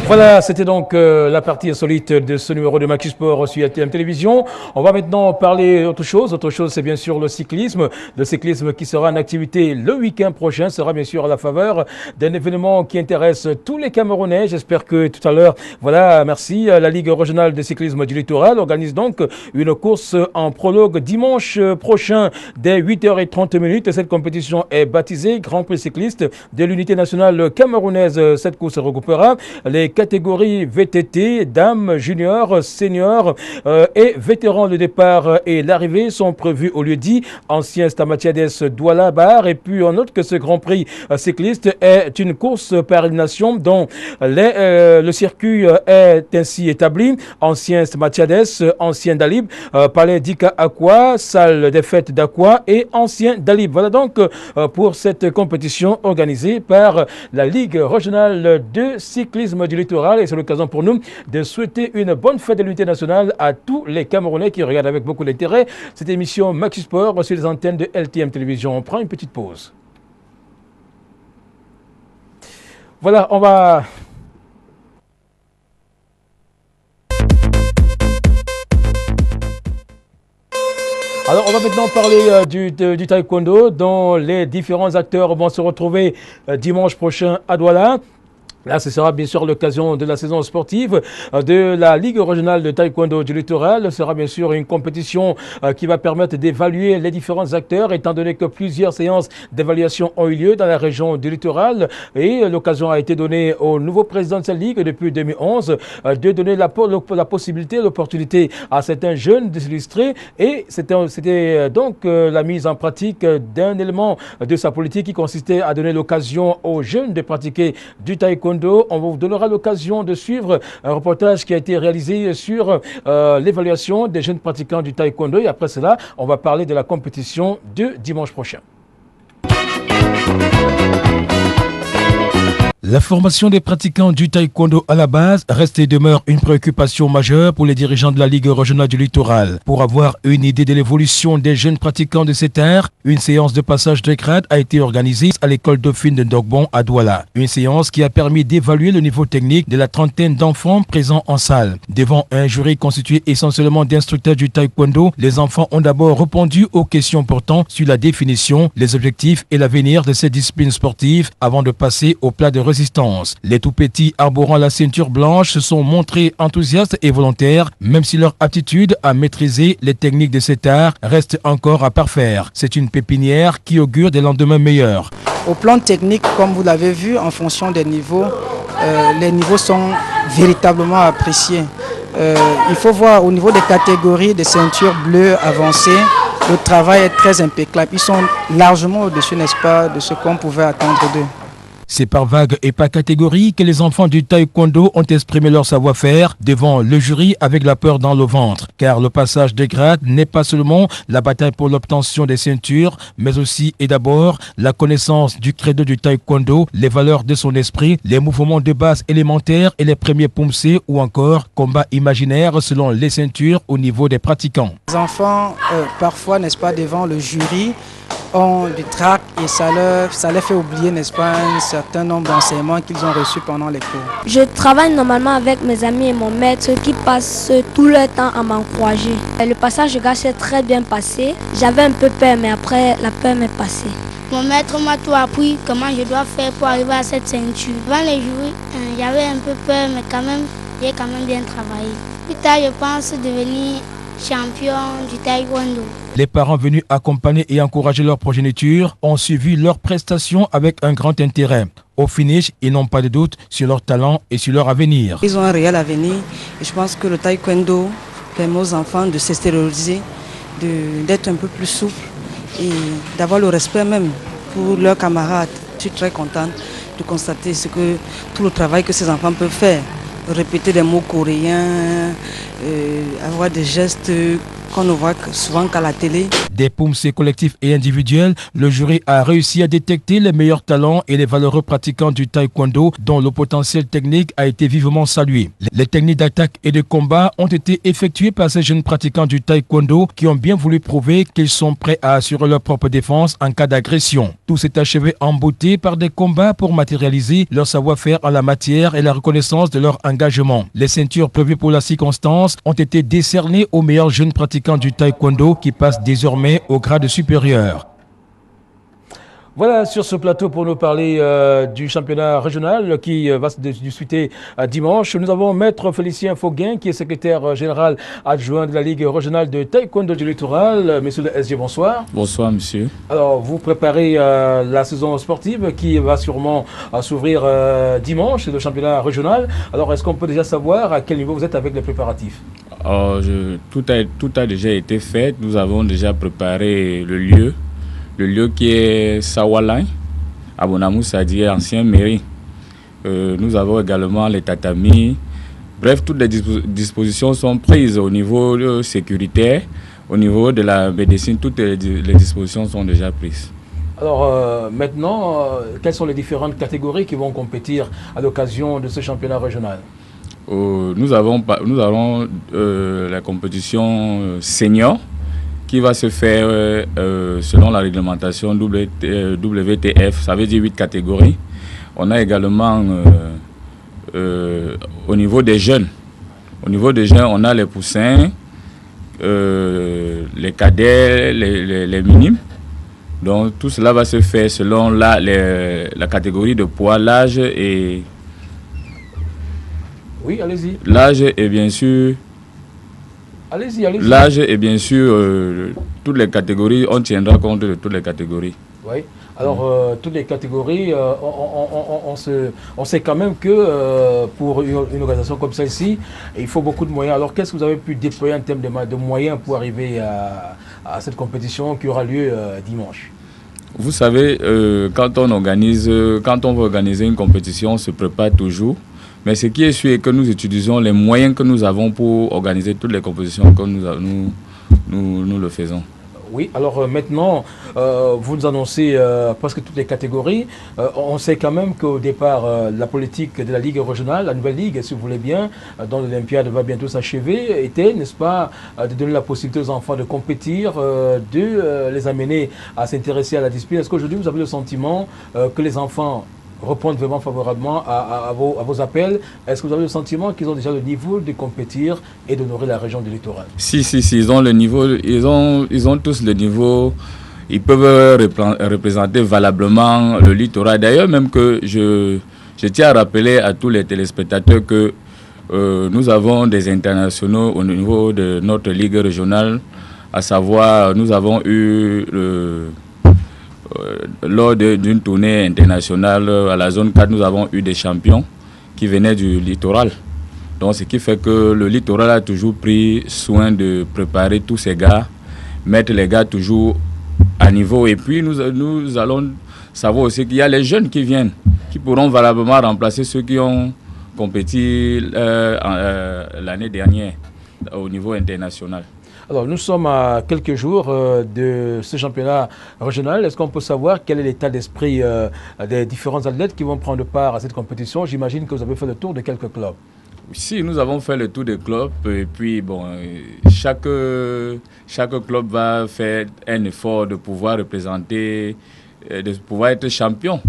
[SPEAKER 1] Voilà, c'était donc la partie insolite de ce numéro de Maquis Sport sur LTM Télévision. On va maintenant parler autre chose. Autre chose, c'est bien sûr le cyclisme. Le cyclisme qui sera en activité le week-end prochain sera bien sûr à la faveur d'un événement qui intéresse tous les Camerounais. J'espère que tout à l'heure, voilà, merci. La Ligue régionale de cyclisme du littoral organise donc une course en prologue dimanche prochain dès 8h30. Cette compétition est baptisée Grand Prix cycliste de l'unité nationale camerounaise. Cette course regroupera les catégories VTT, dames, juniors, seniors et vétérans. Le départ et l'arrivée sont prévus au lieu dit ancien Stamatiades Douala Bar. Et puis on note que ce Grand Prix cycliste est une course par élimination dont le circuit est ainsi établi. Ancien Stamatiades, ancien Dalib, Palais d'Ika Aqua, salle des fêtes d'Aqua et ancien Dalib. Voilà donc pour cette compétition organisée par la Ligue régionale de cyclisme du littoral, et c'est l'occasion pour nous de souhaiter une bonne fête de l'unité nationale à tous les Camerounais qui regardent avec beaucoup d'intérêt cette émission Maquis Sport sur les antennes de LTM Télévision. On prend une petite pause. Voilà, on va... Alors, on va maintenant parler du taekwondo dont les différents acteurs vont se retrouver dimanche prochain à Douala. Là, ce sera bien sûr l'occasion de la saison sportive de la Ligue régionale de taekwondo du littoral. Ce sera bien sûr une compétition qui va permettre d'évaluer les différents acteurs, étant donné que plusieurs séances d'évaluation ont eu lieu dans la région du littoral. Et l'occasion a été donnée au nouveau président de cette ligue depuis 2011 de donner la possibilité, l'opportunité à certains jeunes de s'illustrer. Et c'était donc la mise en pratique d'un élément de sa politique qui consistait à donner l'occasion aux jeunes de pratiquer du taekwondo. On vous donnera l'occasion de suivre un reportage qui a été réalisé sur l'évaluation des jeunes pratiquants du taekwondo. Et après cela, on va parler de la compétition de dimanche prochain. La formation des pratiquants du taekwondo à la base reste et demeure une préoccupation majeure pour les dirigeants de la Ligue régionale du littoral. Pour avoir une idée de l'évolution des jeunes pratiquants de cet art, une séance de passage de grade a été organisée à l'école Dauphine de Ndogbon à Douala. Une séance qui a permis d'évaluer le niveau technique de la trentaine d'enfants présents en salle. Devant un jury constitué essentiellement d'instructeurs du taekwondo, les enfants ont d'abord répondu aux questions portant sur la définition, les objectifs et l'avenir de ces disciplines sportives avant de passer au plat de résistance. Les tout-petits arborant la ceinture blanche se sont montrés enthousiastes et volontaires, même si leur aptitude à maîtriser les techniques de cet art reste encore à parfaire. C'est une pépinière qui augure des lendemains meilleurs.
[SPEAKER 16] Au plan technique, comme vous l'avez vu, en fonction des niveaux, les niveaux sont véritablement appréciés. Il faut voir au niveau des catégories des ceintures bleues avancées, le travail est très impeccable. Ils sont largement au-dessus, n'est-ce pas, de ce qu'on pouvait attendre d'eux.
[SPEAKER 1] C'est par vague et par catégorie que les enfants du taekwondo ont exprimé leur savoir-faire devant le jury avec la peur dans le ventre. Car le passage de grade n'est pas seulement la bataille pour l'obtention des ceintures, mais aussi et d'abord la connaissance du credo du taekwondo, les valeurs de son esprit, les mouvements de base élémentaires et les premiers poumsés ou encore combat imaginaire selon les ceintures au niveau des pratiquants.
[SPEAKER 16] Les enfants, parfois, n'est-ce pas, devant le jury, ont du trac et ça leur fait oublier, n'est-ce pas, un certain nombre d'enseignements qu'ils ont reçus pendant les cours.
[SPEAKER 17] Je travaille normalement avec mes amis et mon maître qui passent tout leur temps à m'encourager. Le passage de grade s'est très bien passé. J'avais un peu peur, mais après, la peur m'est passée.
[SPEAKER 18] Mon maître m'a tout appris, comment je dois faire pour arriver à cette ceinture. Avant les jurys, j'avais un peu peur, mais quand même, j'ai quand même bien travaillé. Plus tard, je pense devenir champion du taekwondo.
[SPEAKER 1] Les parents venus accompagner et encourager leur progéniture ont suivi leurs prestations avec un grand intérêt. Au finish, ils n'ont pas de doute sur leur talent et sur leur avenir.
[SPEAKER 16] Ils ont un réel avenir et je pense que le taekwondo permet aux enfants de s'extérioriser, d'être un peu plus souples et d'avoir le respect même pour leurs camarades. Je suis très contente de constater tout le travail que ces enfants peuvent faire. Répéter des mots coréens, avoir des gestes qu'on ne voit souvent qu'à la télé.
[SPEAKER 1] Des poussées collectifs et individuels, le jury a réussi à détecter les meilleurs talents et les valeureux pratiquants du taekwondo dont le potentiel technique a été vivement salué. Les techniques d'attaque et de combat ont été effectuées par ces jeunes pratiquants du taekwondo qui ont bien voulu prouver qu'ils sont prêts à assurer leur propre défense en cas d'agression. Tout s'est achevé en beauté par des combats pour matérialiser leur savoir-faire en la matière et la reconnaissance de leur engagement. Les ceintures prévues pour la circonstance ont été décernées aux meilleurs jeunes pratiquants du taekwondo qui passent désormais au grade supérieur. Voilà sur ce plateau pour nous parler du championnat régional qui va se disputer dimanche. Nous avons Maître Félicien Fauguin qui est secrétaire général adjoint de la Ligue régionale de taekwondo du littoral. Monsieur le SG, bonsoir.
[SPEAKER 19] Bonsoir monsieur.
[SPEAKER 1] Alors vous préparez la saison sportive qui va sûrement s'ouvrir dimanche, c'est le championnat régional. Alors est-ce qu'on peut déjà savoir à quel niveau vous êtes avec les préparatifs?
[SPEAKER 19] Tout a déjà été fait. Nous avons déjà préparé le lieu. Le lieu qui est Sawalin, à Bonamou, c'est-à-dire ancienne mairie. Nous avons également les tatamis. Bref, toutes les dispositions sont prises au niveau sécuritaire, au niveau de la médecine, toutes les dispositions sont déjà prises.
[SPEAKER 1] Alors maintenant, quelles sont les différentes catégories qui vont compétir à l'occasion de ce championnat régional?
[SPEAKER 19] Nous avons la compétition senior, qui va se faire selon la réglementation WTF, ça veut dire 8 catégories. On a également au niveau des jeunes. Au niveau des jeunes, on a les poussins, les cadets, les minimes. Donc tout cela va se faire selon la catégorie de poids, l'âge et...
[SPEAKER 1] Oui, allez-y.
[SPEAKER 19] L'âge est bien sûr...
[SPEAKER 1] Allez-y.
[SPEAKER 19] L'âge et bien sûr toutes les catégories, on tiendra compte de toutes les catégories.
[SPEAKER 1] Oui, alors toutes les catégories, on sait quand même que pour une organisation comme celle-ci, il faut beaucoup de moyens. Alors qu'est-ce que vous avez pu déployer en termes de moyens pour arriver à cette compétition qui aura lieu dimanche?
[SPEAKER 19] Vous savez, quand on veut organiser une compétition, on se prépare toujours. Mais ce qui est sûr est que nous utilisons les moyens que nous avons pour organiser toutes les compétitions que nous le faisons.
[SPEAKER 1] Oui, alors maintenant, vous nous annoncez presque toutes les catégories. On sait quand même qu'au départ, la politique de la Ligue régionale, la nouvelle Ligue, si vous voulez bien, dont l'Olympiade va bientôt s'achever, était, n'est-ce pas, de donner la possibilité aux enfants de compétir, de les amener à s'intéresser à la discipline. Est-ce qu'aujourd'hui, vous avez le sentiment que les enfants répondent vraiment favorablement à vos appels? Est-ce que vous avez le sentiment qu'ils ont déjà le niveau de compétir et d'honorer la région du littoral?
[SPEAKER 19] Si, ils ont le niveau, ils ont tous le niveau, ils peuvent représenter valablement le littoral. D'ailleurs, même que je tiens à rappeler à tous les téléspectateurs que nous avons des internationaux au niveau de notre ligue régionale, à savoir, nous avons eu lors d'une tournée internationale à la zone 4, nous avons eu des champions qui venaient du littoral. Donc ce qui fait que le littoral a toujours pris soin de préparer tous ces gars, mettre les gars toujours à niveau. Et puis nous allons savoir aussi qu'il y a les jeunes qui viennent, qui pourront valablement remplacer ceux qui ont compéti l'année dernière au niveau international.
[SPEAKER 1] Alors, nous sommes à quelques jours de ce championnat régional. Est-ce qu'on peut savoir quel est l'état d'esprit des différents athlètes qui vont prendre part à cette compétition? J'imagine que vous avez fait le tour de quelques clubs.
[SPEAKER 19] Si, nous avons fait le tour des clubs. Et puis, bon, chaque club va faire un effort de pouvoir représenter, de pouvoir être champion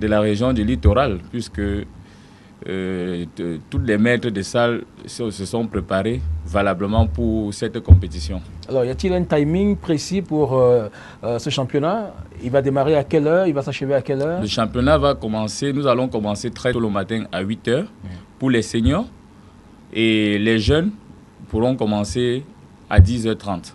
[SPEAKER 19] de la région du littoral, puisque tous les maîtres de salle se sont préparés valablement pour cette compétition.
[SPEAKER 1] Alors, y a-t-il un timing précis pour ce championnat? Il va démarrer à quelle heure? Il va s'achever à quelle heure?
[SPEAKER 19] Le championnat va commencer, nous allons commencer très tôt le matin à 8 h pour les seniors, et les jeunes pourront commencer à 10h30.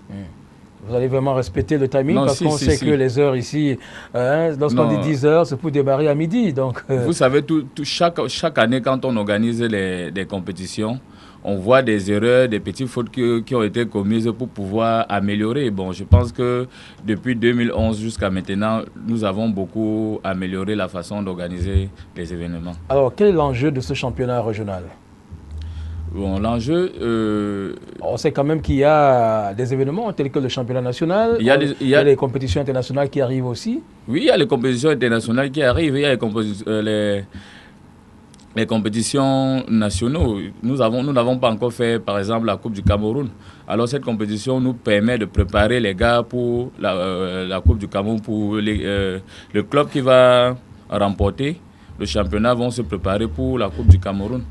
[SPEAKER 1] Vous allez vraiment respecter le timing? Non, parce qu'on sait que les heures ici, lorsqu'on dit 10 h, c'est pour démarrer à midi. Donc,
[SPEAKER 19] vous savez, chaque année, quand on organise des compétitions, on voit des erreurs, des petites fautes qui ont été commises pour pouvoir améliorer. Bon, je pense que depuis 2011 jusqu'à maintenant, nous avons beaucoup amélioré la façon d'organiser les événements.
[SPEAKER 1] Alors, quel est l'enjeu de ce championnat régional?
[SPEAKER 19] Bon, l'enjeu...
[SPEAKER 1] On sait quand même qu'il y a des événements tels que le championnat national, il y a les compétitions internationales qui arrivent aussi.
[SPEAKER 19] Oui, il y a les compétitions internationales qui arrivent, il y a les compétitions nationales. Nous n'avons pas encore fait, par exemple, la Coupe du Cameroun. Alors cette compétition nous permet de préparer les gars pour la Coupe du Cameroun, pour le club qui va remporter le championnat vont se préparer pour la Coupe du Cameroun.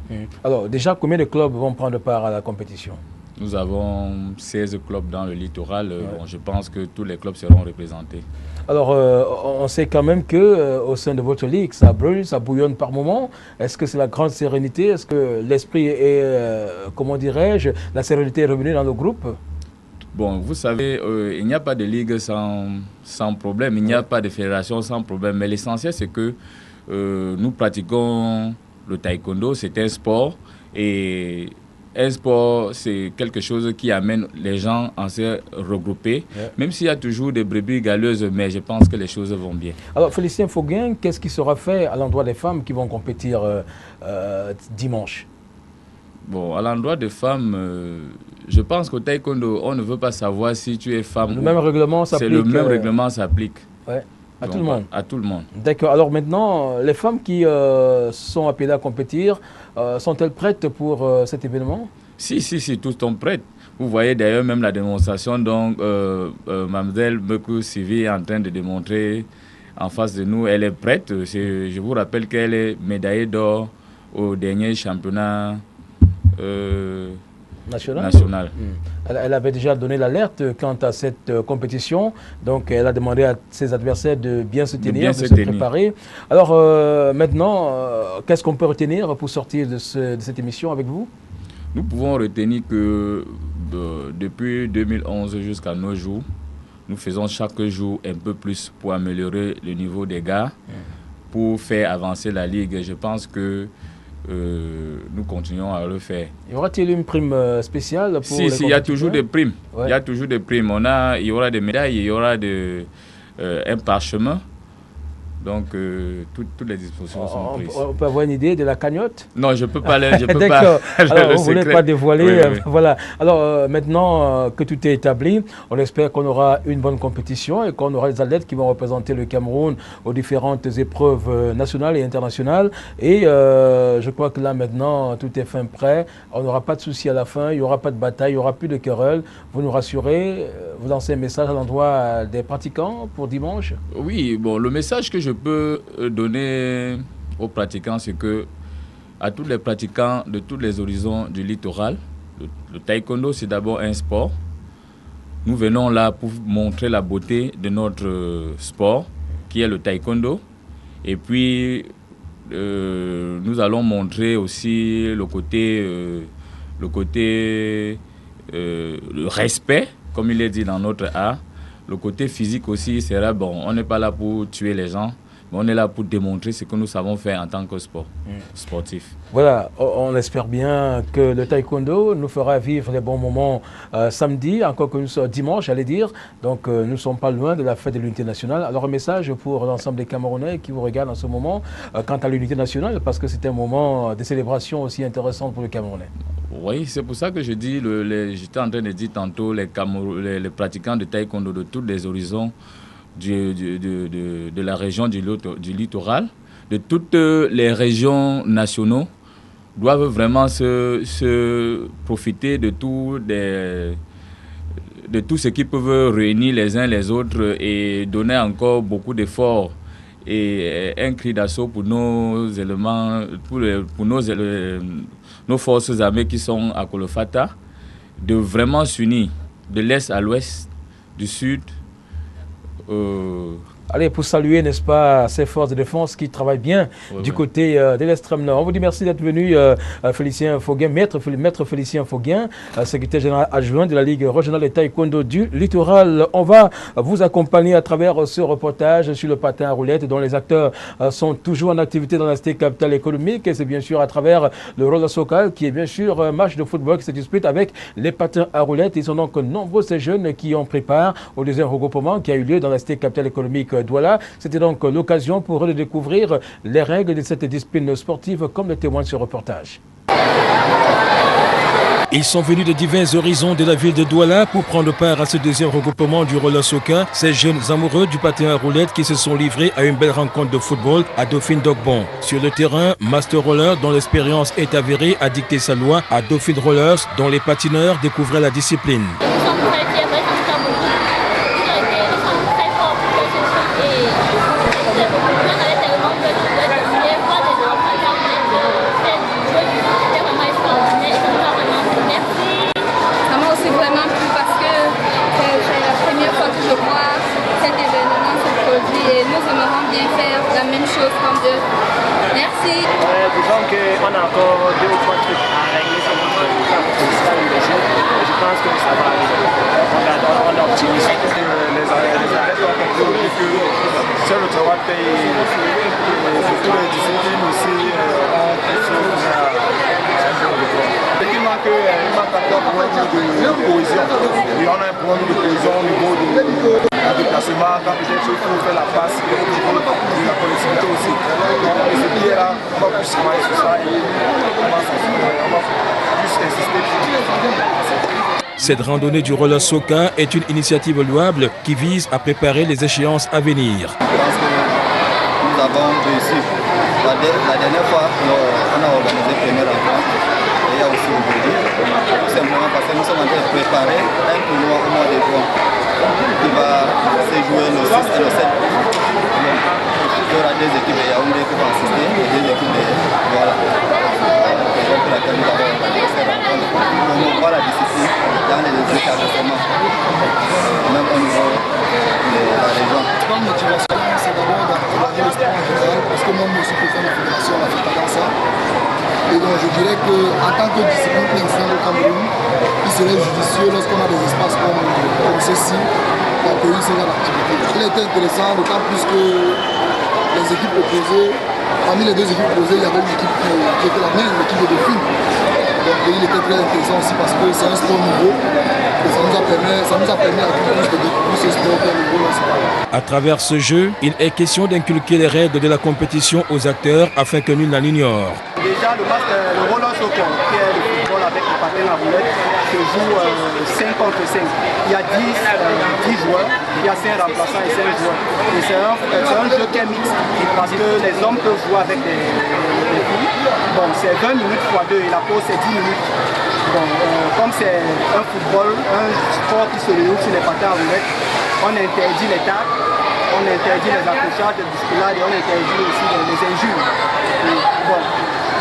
[SPEAKER 1] Alors déjà, combien de clubs vont prendre part à la compétition?
[SPEAKER 19] Nous avons 16 clubs dans le littoral. Bon, je pense que tous les clubs seront représentés.
[SPEAKER 1] Alors, on sait quand même qu'au sein de votre ligue, ça brûle, ça bouillonne par moments. Est-ce que c'est la grande sérénité? Est-ce que l'esprit est, comment dirais-je, la sérénité est revenue dans le groupe?
[SPEAKER 19] Bon, vous savez, il n'y a pas de ligue sans problème, il n'y a pas de fédération sans problème. Mais l'essentiel, c'est que nous pratiquons le taekwondo, c'est un sport. Et un sport, c'est quelque chose qui amène les gens à se regrouper, même s'il y a toujours des brebis galeuses, mais je pense que les choses vont bien.
[SPEAKER 1] Alors, Félicien Fauguin, qu'est-ce qui sera fait à l'endroit des femmes qui vont compétir dimanche?
[SPEAKER 19] Bon, à l'endroit des femmes, je pense qu'au taekwondo, on ne veut pas savoir si tu es femme.
[SPEAKER 1] Le même règlement s'applique.
[SPEAKER 19] C'est le même règlement s'applique.
[SPEAKER 1] Ouais. À tout le monde.
[SPEAKER 19] À tout le monde.
[SPEAKER 1] D'accord. Alors maintenant, les femmes qui sont appelées à compétir, sont-elles prêtes pour cet événement?
[SPEAKER 19] Si, toutes sont prêtes. Vous voyez d'ailleurs même la démonstration, donc Mademoiselle Bekou Sivi est en train de démontrer en face de nous, elle est prête. Je vous rappelle qu'elle est médaillée d'or au dernier championnat national.
[SPEAKER 1] Elle avait déjà donné l'alerte quant à cette compétition, donc elle a demandé à ses adversaires de bien se tenir, de se préparer. Alors maintenant, qu'est-ce qu'on peut retenir pour sortir de cette émission avec vous?
[SPEAKER 19] Nous pouvons retenir que depuis 2011 jusqu'à nos jours, nous faisons chaque jour un peu plus pour améliorer le niveau des gars, pour faire avancer la Ligue. Je pense que nous continuons à le faire.
[SPEAKER 1] Y aura-t-il une prime spéciale pour les
[SPEAKER 19] il y a toujours des primes.
[SPEAKER 1] Ouais.
[SPEAKER 19] Il y a toujours des primes. Il y aura des médailles, il y aura un parchemin. Donc, toutes les dispositions sont prises.
[SPEAKER 1] On peut avoir une idée de la cagnotte?
[SPEAKER 19] Non, je ne peux pas le
[SPEAKER 1] D'accord. Alors, vous ne voulez pas dévoiler.
[SPEAKER 19] Oui.
[SPEAKER 1] Voilà. Alors, maintenant que tout est établi, on espère qu'on aura une bonne compétition et qu'on aura des athlètes qui vont représenter le Cameroun aux différentes épreuves nationales et internationales. Et je crois que là, maintenant, tout est fin prêt. On n'aura pas de soucis à la fin. Il n'y aura pas de bataille. Il n'y aura plus de querelle. Vous nous rassurez. Vous lancez un message à l'endroit des pratiquants pour dimanche?
[SPEAKER 19] Oui, bon, le message que je peux donner aux pratiquants, c'est que à tous les pratiquants de tous les horizons du littoral, le taekwondo, c'est d'abord un sport. Nous venons là pour montrer la beauté de notre sport, qui est le taekwondo. Et puis, nous allons montrer aussi le respect, comme il est dit dans notre art. Le côté physique aussi sera bon. On n'est pas là pour tuer les gens, mais on est là pour démontrer ce que nous savons faire en tant que sportif.
[SPEAKER 1] Voilà, on espère bien que le taekwondo nous fera vivre les bons moments samedi, encore que nous sommes dimanche, j'allais dire. Donc nous ne sommes pas loin de la fête de l'unité nationale. Alors un message pour l'ensemble des Camerounais qui vous regardent en ce moment quant à l'unité nationale, parce que c'est un moment de célébration aussi intéressant pour les Camerounais.
[SPEAKER 19] Oui, c'est pour ça que je dis, j'étais en train de dire tantôt, les pratiquants de taekwondo de tous les horizons de la région du littoral, de toutes les régions nationales, doivent vraiment se profiter de tout ce qu'ils peuvent réunir les uns les autres et donner encore beaucoup d'efforts et un cri d'assaut pour nos éléments, pour nos forces armées qui sont à Kolofata, de vraiment s'unir de l'est à l'ouest, du sud.
[SPEAKER 1] Allez, pour saluer, n'est-ce pas, ces forces de défense qui travaillent bien du côté de l'extrême nord. On vous dit merci d'être venu, Félicien Fauguin, maître Félicien Fauguin, secrétaire général adjoint de la Ligue régionale de taekwondo du littoral. On va vous accompagner à travers ce reportage sur le patin à roulettes dont les acteurs sont toujours en activité dans la cité capitale économique. Et c'est bien sûr à travers le roller soccer qui est bien sûr un match de football qui se dispute avec les patins à roulettes. Ils sont donc nombreux ces jeunes qui ont pris part au deuxième regroupement qui a eu lieu dans la cité capitale économique Douala. C'était donc l'occasion pour eux de découvrir les règles de cette discipline sportive comme le témoigne ce reportage. Ils sont venus de divers horizons de la ville de Douala pour prendre part à ce deuxième regroupement du roller soccer. Ces jeunes amoureux du patin à roulettes qui se sont livrés à une belle rencontre de football à Dauphine Dogbon. Sur le terrain, Master Roller, dont l'expérience est avérée, a dicté sa loi à Dauphine Rollers, dont les patineurs découvraient la discipline.
[SPEAKER 20] Disons qu'on a encore 2 ou 3 trucs à régler sur notre style de jeu. Je pense que ça va arriver. On est optimiste. Les athlètes ont compris que seul le travail paye. Surtout les disciplines aussi ont effectivement qu'il manque encore un problème de cohésion. Et on a un problème de cohésion au niveau du déplacement, quand peut-être il faut faire la passe de la collectivité aussi. Et ce qui est là, on va plus travailler sur ça et on va plus insister sur.
[SPEAKER 1] Cette randonnée du roller soccer est une initiative louable qui vise à préparer les échéances à venir.
[SPEAKER 21] Je pense que nous avons réussi. La dernière fois, on a organisé le premier rencontre et il y a aussi aujourd'hui. Tout simplement parce que nous sommes en train de préparer un tournoi au mois de juin qui va se jouer le 6 et le 7. Il y aura 2 équipes de Yaoundé qui vont assister et 2 équipes de Douala. C'est pour laquelle nous avons organisé cette rencontre. On voit la discipline dans les établissements, même au niveau de la région.
[SPEAKER 10] Comme motivation, c'est d'abord d'encourager le sport en général parce que moi aussi président de la fédération a fait dans ça. Et donc je dirais qu'en tant que discipline principale au Cameroun, il serait judicieux lorsqu'on a des espaces comme ceci d'accueillir ce genre d'activité. Il était intéressant, d'autant plus que les équipes opposées, parmi les 2 équipes opposées, il y avait une équipe qui était la même, l'équipe de Dauphine. Donc il était très intéressant aussi parce que c'est un sport nouveau et ça nous a permis à tous de découvrir ce sport qui est nouveau.
[SPEAKER 1] À travers ce jeu, il est question d'inculquer les règles de la compétition aux acteurs afin que nul n'en ignore.
[SPEAKER 20] Déjà, le roller soccer, qui est le football avec le patin à roulettes, se joue 5 contre 5. Il y a 10 joueurs, il y a 5 remplaçants et 5 joueurs. Et c'est un jeu qui est mixte parce que les hommes peuvent jouer avec des filles. Bon, c'est 20 minutes x 2 et la pause c'est 10 minutes. Bon, comme c'est un football, un sport qui se déroule sur les patins à roulettes, on interdit les tacles, on interdit les accrochages, les bousculades et on interdit aussi les injures. Et bon,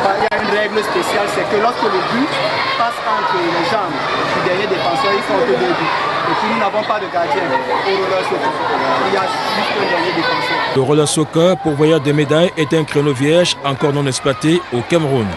[SPEAKER 20] il y a une règle spéciale, c'est que lorsque le but passe entre les jambes du dernier défenseur, ils font que 2 buts. Et puis nous n'avons pas de gardien au roller soccer. Il y a juste un dernier défenseur.
[SPEAKER 1] Le roller soccer, pourvoyeur des médailles, est un créneau vierge encore non exploité au Cameroun.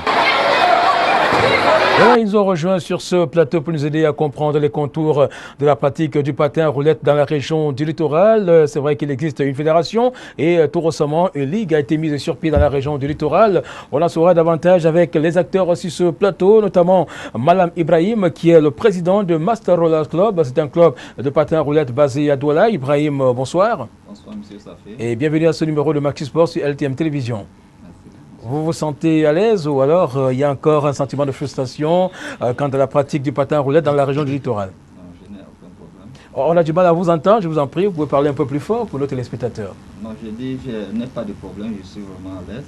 [SPEAKER 1] Voilà, ils ont rejoint sur ce plateau pour nous aider à comprendre les contours de la pratique du patin à roulettes dans la région du littoral. C'est vrai qu'il existe une fédération et tout récemment, une ligue a été mise sur pied dans la région du littoral. On en saura davantage avec les acteurs sur ce plateau, notamment Malam Ibrahim, qui est le président de Master Roller Club. C'est un club de patin à roulettes basé à Douala. Ibrahim, bonsoir.
[SPEAKER 22] Bonsoir, monsieur Safé.
[SPEAKER 1] Et bienvenue à ce numéro de Maxi Sport sur LTM Télévision. Vous vous sentez à l'aise ou alors il y a encore un sentiment de frustration quant à la pratique du patin à roulettes dans la région du littoral?
[SPEAKER 22] Non, je n'ai aucun problème.
[SPEAKER 1] On a du mal à vous entendre, je vous en prie, vous pouvez parler un peu plus fort pour nos téléspectateurs.
[SPEAKER 22] Non, je dis, je n'ai pas de problème, je suis vraiment à l'aise.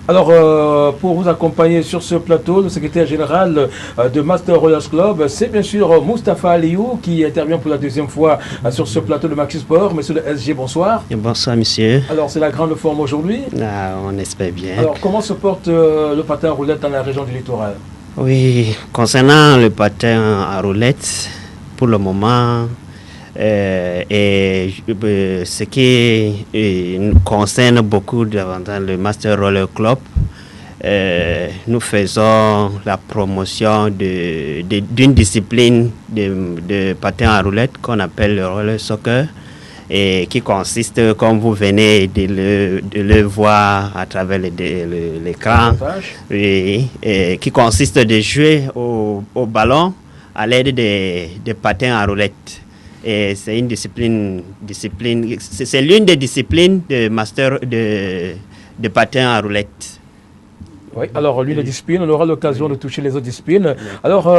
[SPEAKER 1] Alors, pour vous accompagner sur ce plateau, le secrétaire général de Master Rollers Club, c'est bien sûr Moustapha Aliou qui intervient pour la 2e fois sur ce plateau de Maxi Sport. Monsieur le SG, bonsoir.
[SPEAKER 23] Et bonsoir, monsieur.
[SPEAKER 1] Alors, c'est la grande forme aujourd'hui.
[SPEAKER 23] Ah, on espère bien.
[SPEAKER 1] Alors, comment se porte le patin à roulettes dans la région du littoral?
[SPEAKER 23] Oui, concernant le patin à roulettes, pour le moment, ce qui nous concerne beaucoup davantage le Master Roller Club, nous faisons la promotion d'une discipline de patin à roulettes qu'on appelle le roller soccer et qui consiste, comme vous venez de le voir à travers l'écran, qui consiste de jouer au ballon à l'aide des patins à roulettes. Et c'est une discipline c'est l'une des disciplines de master de patin à roulettes.
[SPEAKER 1] Oui, alors l'une des disciplines, on aura l'occasion de toucher les autres disciplines. Alors,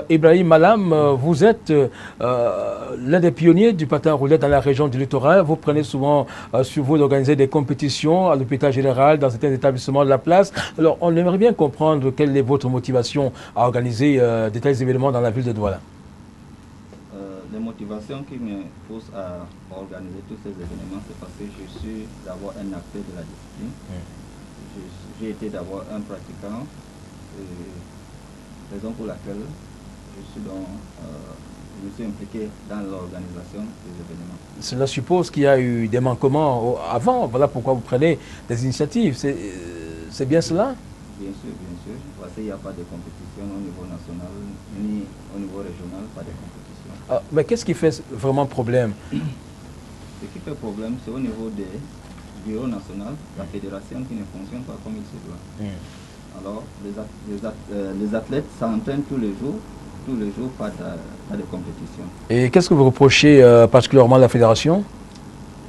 [SPEAKER 1] Ibrahim Malam, vous êtes l'un des pionniers du patin roulette dans la région du littoral. Vous prenez souvent sur vous d'organiser des compétitions à l'hôpital général, dans certains établissements de la place. Alors, on aimerait bien comprendre quelle est votre motivation à organiser de tels événements dans la ville de Douala.
[SPEAKER 22] Les motivations qui me poussent à organiser tous ces événements, c'est parce que je suis d'abord un acteur de la discipline. J'ai été d'abord un pratiquant, raison pour laquelle je me suis impliqué dans l'organisation des événements.
[SPEAKER 1] Cela suppose qu'il y a eu des manquements avant, voilà pourquoi vous prenez des initiatives. C'est bien cela?
[SPEAKER 22] Bien sûr, bien sûr. Parce qu'il n'y a pas de compétition au niveau national, ni au niveau régional, pas de compétition.
[SPEAKER 1] Ah, mais qu'est-ce qui fait vraiment problème?
[SPEAKER 22] Ce qui fait problème, c'est au niveau des bureaux nationaux, la fédération qui ne fonctionne pas comme il se doit. Alors, les athlètes s'entraînent tous les jours, pas de compétition.
[SPEAKER 1] Et qu'est-ce que vous reprochez particulièrement à la fédération?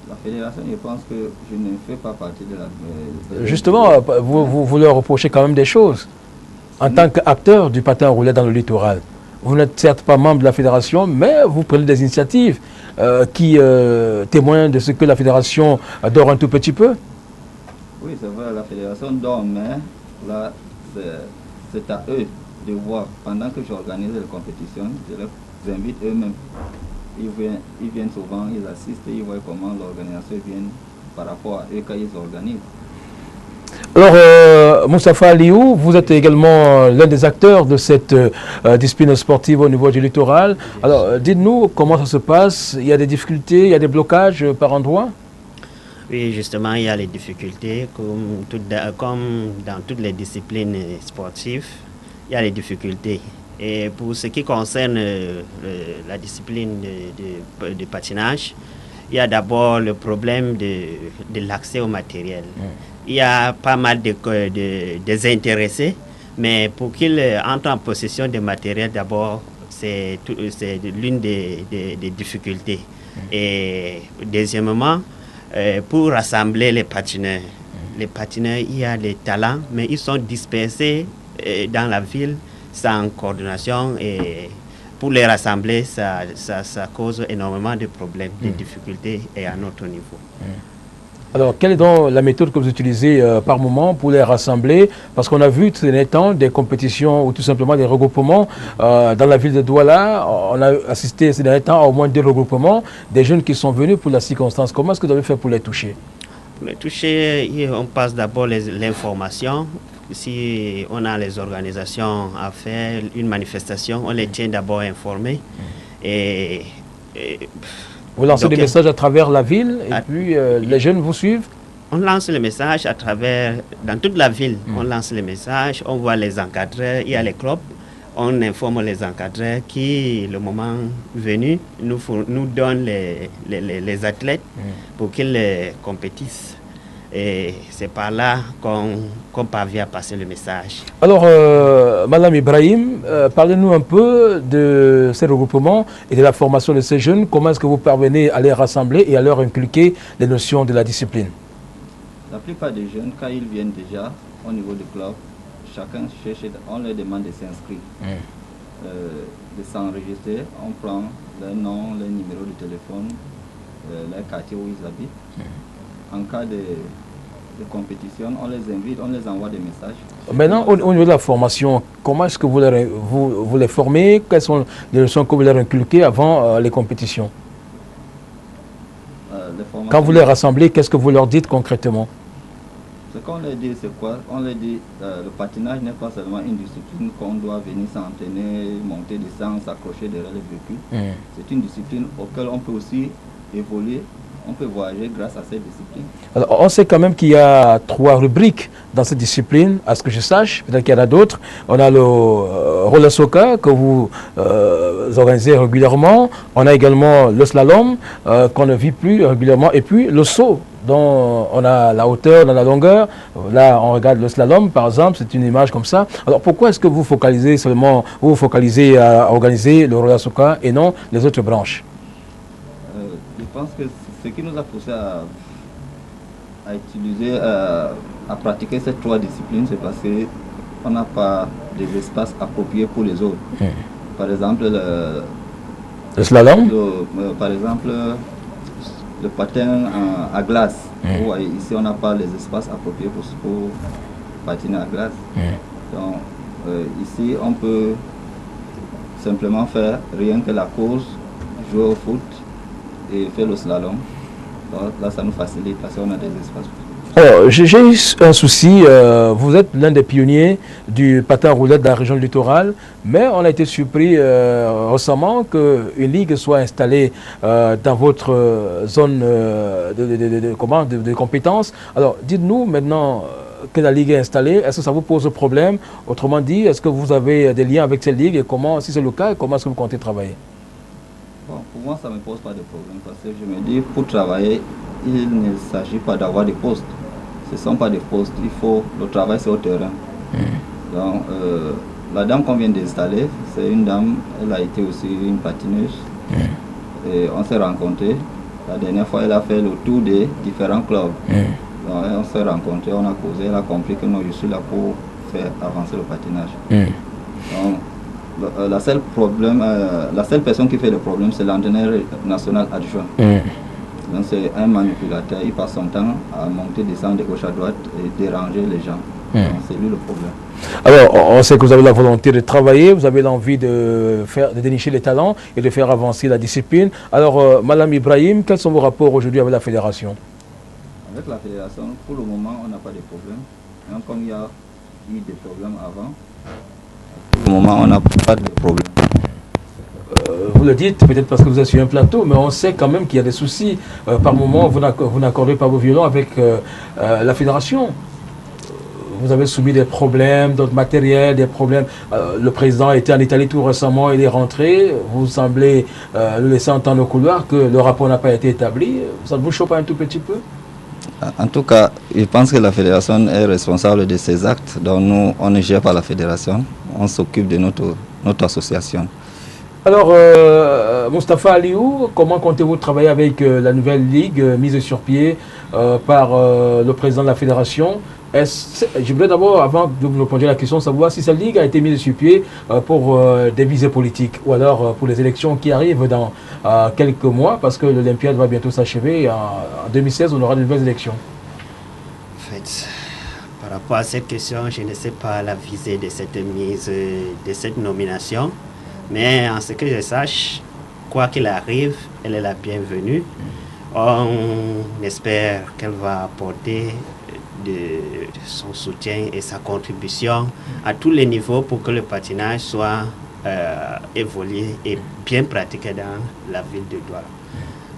[SPEAKER 22] La fédération, je pense que je ne fais pas partie de la...
[SPEAKER 1] Justement, vous leur reprochez quand même des choses. En tant qu'acteur du patin roulette dans le littoral, vous n'êtes certes pas membre de la fédération, mais vous prenez des initiatives qui témoignent de ce que la fédération dort un tout petit peu.
[SPEAKER 22] Oui, c'est vrai, la fédération dort, mais là, c'est à eux de voir. Pendant que j'organise les compétitions, je les invite eux-mêmes. Ils viennent souvent, ils assistent, ils voient comment l'organisation vient par rapport à eux quand ils organisent.
[SPEAKER 1] Alors, Moustapha Aliou, vous êtes également l'un des acteurs de cette discipline sportive au niveau du littoral. Alors, dites-nous comment ça se passe. Il y a des difficultés, il y a des blocages par endroits?
[SPEAKER 23] Oui, justement, il y a les difficultés, comme dans toutes les disciplines sportives, il y a les difficultés. Et pour ce qui concerne la discipline de patinage, il y a d'abord le problème de l'accès au matériel. Il y a pas mal de désintéressés, mais pour qu'ils entrent en possession de matériel, d'abord, c'est l'une des difficultés. Et deuxièmement, pour rassembler les patineurs, il y a des talents, mais ils sont dispersés dans la ville sans coordination, et pour les rassembler, ça cause énormément de problèmes, de difficultés et à notre niveau.
[SPEAKER 1] Alors, quelle est donc la méthode que vous utilisez par moment pour les rassembler? Parce qu'on a vu ces derniers temps des compétitions ou tout simplement des regroupements dans la ville de Douala. On a assisté ces derniers temps à au moins 2 regroupements, des jeunes qui sont venus pour la circonstance. Comment est-ce que vous avez fait pour les toucher?
[SPEAKER 23] Pour les toucher, on passe d'abord l'information. Si on a les organisations à faire une manifestation, on les tient d'abord informés.
[SPEAKER 1] Vous lancez des messages à travers la ville et puis les jeunes vous suivent?
[SPEAKER 23] On lance les messages dans toute la ville. On lance les messages, on voit les encadreurs, il y a les clubs. On informe les encadreurs qui, le moment venu, nous donnent les athlètes pour qu'ils compétissent. Et c'est par là qu'on parvient à passer le message.
[SPEAKER 1] Alors, Madame Ibrahim, parlez-nous un peu de ces regroupements et de la formation de ces jeunes. Comment est-ce que vous parvenez à les rassembler et à leur inculquer les notions de la discipline?
[SPEAKER 22] La plupart des jeunes, quand ils viennent déjà au niveau du club, chacun cherche, on leur demande de s'inscrire, de s'enregistrer. On prend leur nom, leur numéro de téléphone, leur quartier où ils habitent. En cas de compétition, on les invite, on les envoie des messages.
[SPEAKER 1] Maintenant, au niveau de la formation, comment est-ce que vous les formez? Quelles sont les leçons que vous leur inculquez avant les compétitions? Quand vous les rassemblez, qu'est-ce que vous leur dites concrètement?
[SPEAKER 22] Ce qu'on leur dit, c'est quoi? On leur dit le patinage n'est pas seulement une discipline qu'on doit venir s'entraîner, monter, descendre, s'accrocher derrière les véhicules. C'est une discipline auquel on peut aussi évoluer. On peut voyager grâce à cette discipline.
[SPEAKER 1] Alors, on sait quand même qu'il y a 3 rubriques dans cette discipline, à ce que je sache. Peut-être qu'il y en a d'autres. On a le roller soccer que vous organisez régulièrement. On a également le slalom qu'on ne vit plus régulièrement. Et puis le saut, dont on a la hauteur, on a la longueur. Là, on regarde le slalom, par exemple. C'est une image comme ça. Alors, pourquoi est-ce que vous vous focalisez à organiser le roller soccer et non les autres branches?
[SPEAKER 22] Je pense que ce qui nous a poussé à utiliser à pratiquer ces 3 disciplines, c'est parce qu'on n'a pas des espaces appropriés pour les autres. Par exemple,
[SPEAKER 1] le slalom,
[SPEAKER 22] par exemple, le patin à glace. Où, ici, on n'a pas les espaces appropriés pour patiner à glace. Donc, ici, on peut simplement faire rien que la course, jouer au foot et faire le slalom. Donc, là, ça nous facilite parce qu'on a des espaces.
[SPEAKER 1] Alors, j'ai eu un souci, vous êtes l'un des pionniers du patin à roulettes de la région littorale, mais on a été surpris récemment qu'une ligue soit installée dans votre zone de compétences. Alors, dites-nous maintenant que la ligue est installée, est-ce que ça vous pose problème? Autrement dit, est-ce que vous avez des liens avec cette ligue et comment, si c'est le cas, comment est-ce que vous comptez travailler?
[SPEAKER 22] Bon, pour moi, ça ne me pose pas de problème parce que je me dis, pour travailler, il ne s'agit pas d'avoir des postes. Ce ne sont pas des postes, le travail c'est au terrain. Donc, la dame qu'on vient d'installer, c'est une dame, elle a été aussi une patineuse. Et on s'est rencontrés. La dernière fois, elle a fait le tour des différents clubs. Donc, on s'est rencontrés, on a causé, elle a compris que non, je suis là pour faire avancer le patinage. Donc, la seule personne qui fait le problème, c'est l'entraîneur national adjoint. Donc c'est un manipulateur, il passe son temps à monter, descendre de gauche à droite et déranger les gens. C'est lui le problème.
[SPEAKER 1] Alors, on sait que vous avez la volonté de travailler, vous avez l'envie de dénicher les talents et de faire avancer la discipline. Alors, Madame Ibrahim, quels sont vos rapports aujourd'hui avec la fédération?
[SPEAKER 22] Avec la fédération, pour le moment, on n'a pas de problème. Même comme il y a eu des problèmes avant, pour le moment, on n'a pas de problème.
[SPEAKER 1] Vous le dites peut-être parce que vous êtes sur un plateau, mais on sait quand même qu'il y a des soucis. Par moment, vous n'accordez pas vos violons avec la fédération. Vous avez soumis des problèmes, d'autres matériels, des problèmes. Le président était en Italie tout récemment, il est rentré. Vous semblez le laisser entendre au couloir que le rapport n'a pas été établi. Ça ne vous choque pas un tout petit peu?
[SPEAKER 22] En tout cas, je pense que la fédération est responsable de ces actes. Donc nous, on ne gère pas la fédération, on s'occupe de notre association.
[SPEAKER 1] Alors, Moustapha Aliou, comment comptez-vous travailler avec la nouvelle ligue mise sur pied par le président de la fédération? Je voudrais d'abord, avant de vous poser la question, savoir si cette ligue a été mise sur pied pour des visées politiques ou alors pour les élections qui arrivent dans quelques mois, parce que l'Olympiade va bientôt s'achever. En 2016, on aura de nouvelles élections.
[SPEAKER 23] En fait, par rapport à cette question, je ne sais pas la visée de cette nomination. Mais en ce que je sache, quoi qu'il arrive, elle est la bienvenue. On espère qu'elle va apporter de son soutien et sa contribution à tous les niveaux pour que le patinage soit évolué et bien pratiqué dans la ville de Douala.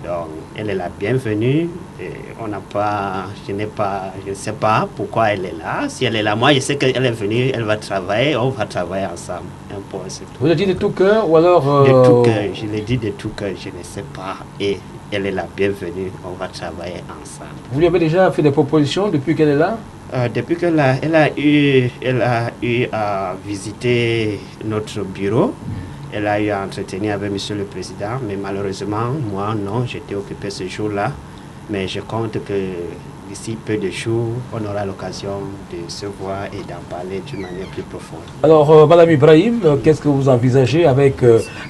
[SPEAKER 23] Donc, elle est la bienvenue. Et je ne sais pas pourquoi elle est là. Si elle est là, moi, je sais qu'elle est venue, elle va travailler, on va travailler ensemble.
[SPEAKER 1] Vous le dites de tout cœur ou alors...
[SPEAKER 23] De tout cœur, je l'ai dit de tout cœur, je ne sais pas. Et elle est la bienvenue, on va travailler ensemble.
[SPEAKER 1] Vous lui avez déjà fait des propositions depuis qu'elle est là?
[SPEAKER 23] Depuis qu'elle a eu à visiter notre bureau. Elle a eu à entretenir avec Monsieur le Président, mais malheureusement, moi, non, j'étais occupé ce jour-là. Mais je compte que d'ici peu de jours, on aura l'occasion de se voir et d'en parler d'une manière plus profonde.
[SPEAKER 1] Alors, Madame Ibrahim, qu'est-ce que vous envisagez avec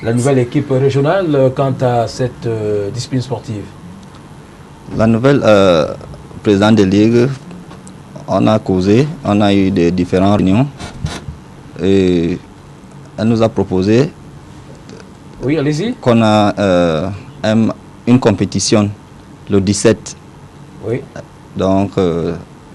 [SPEAKER 1] la nouvelle équipe régionale quant à cette discipline sportive?
[SPEAKER 22] La nouvelle présidente de Ligue, on a causé, on a eu des différentes réunions et elle nous a proposé qu'on a une compétition le 17.
[SPEAKER 1] Oui.
[SPEAKER 22] Donc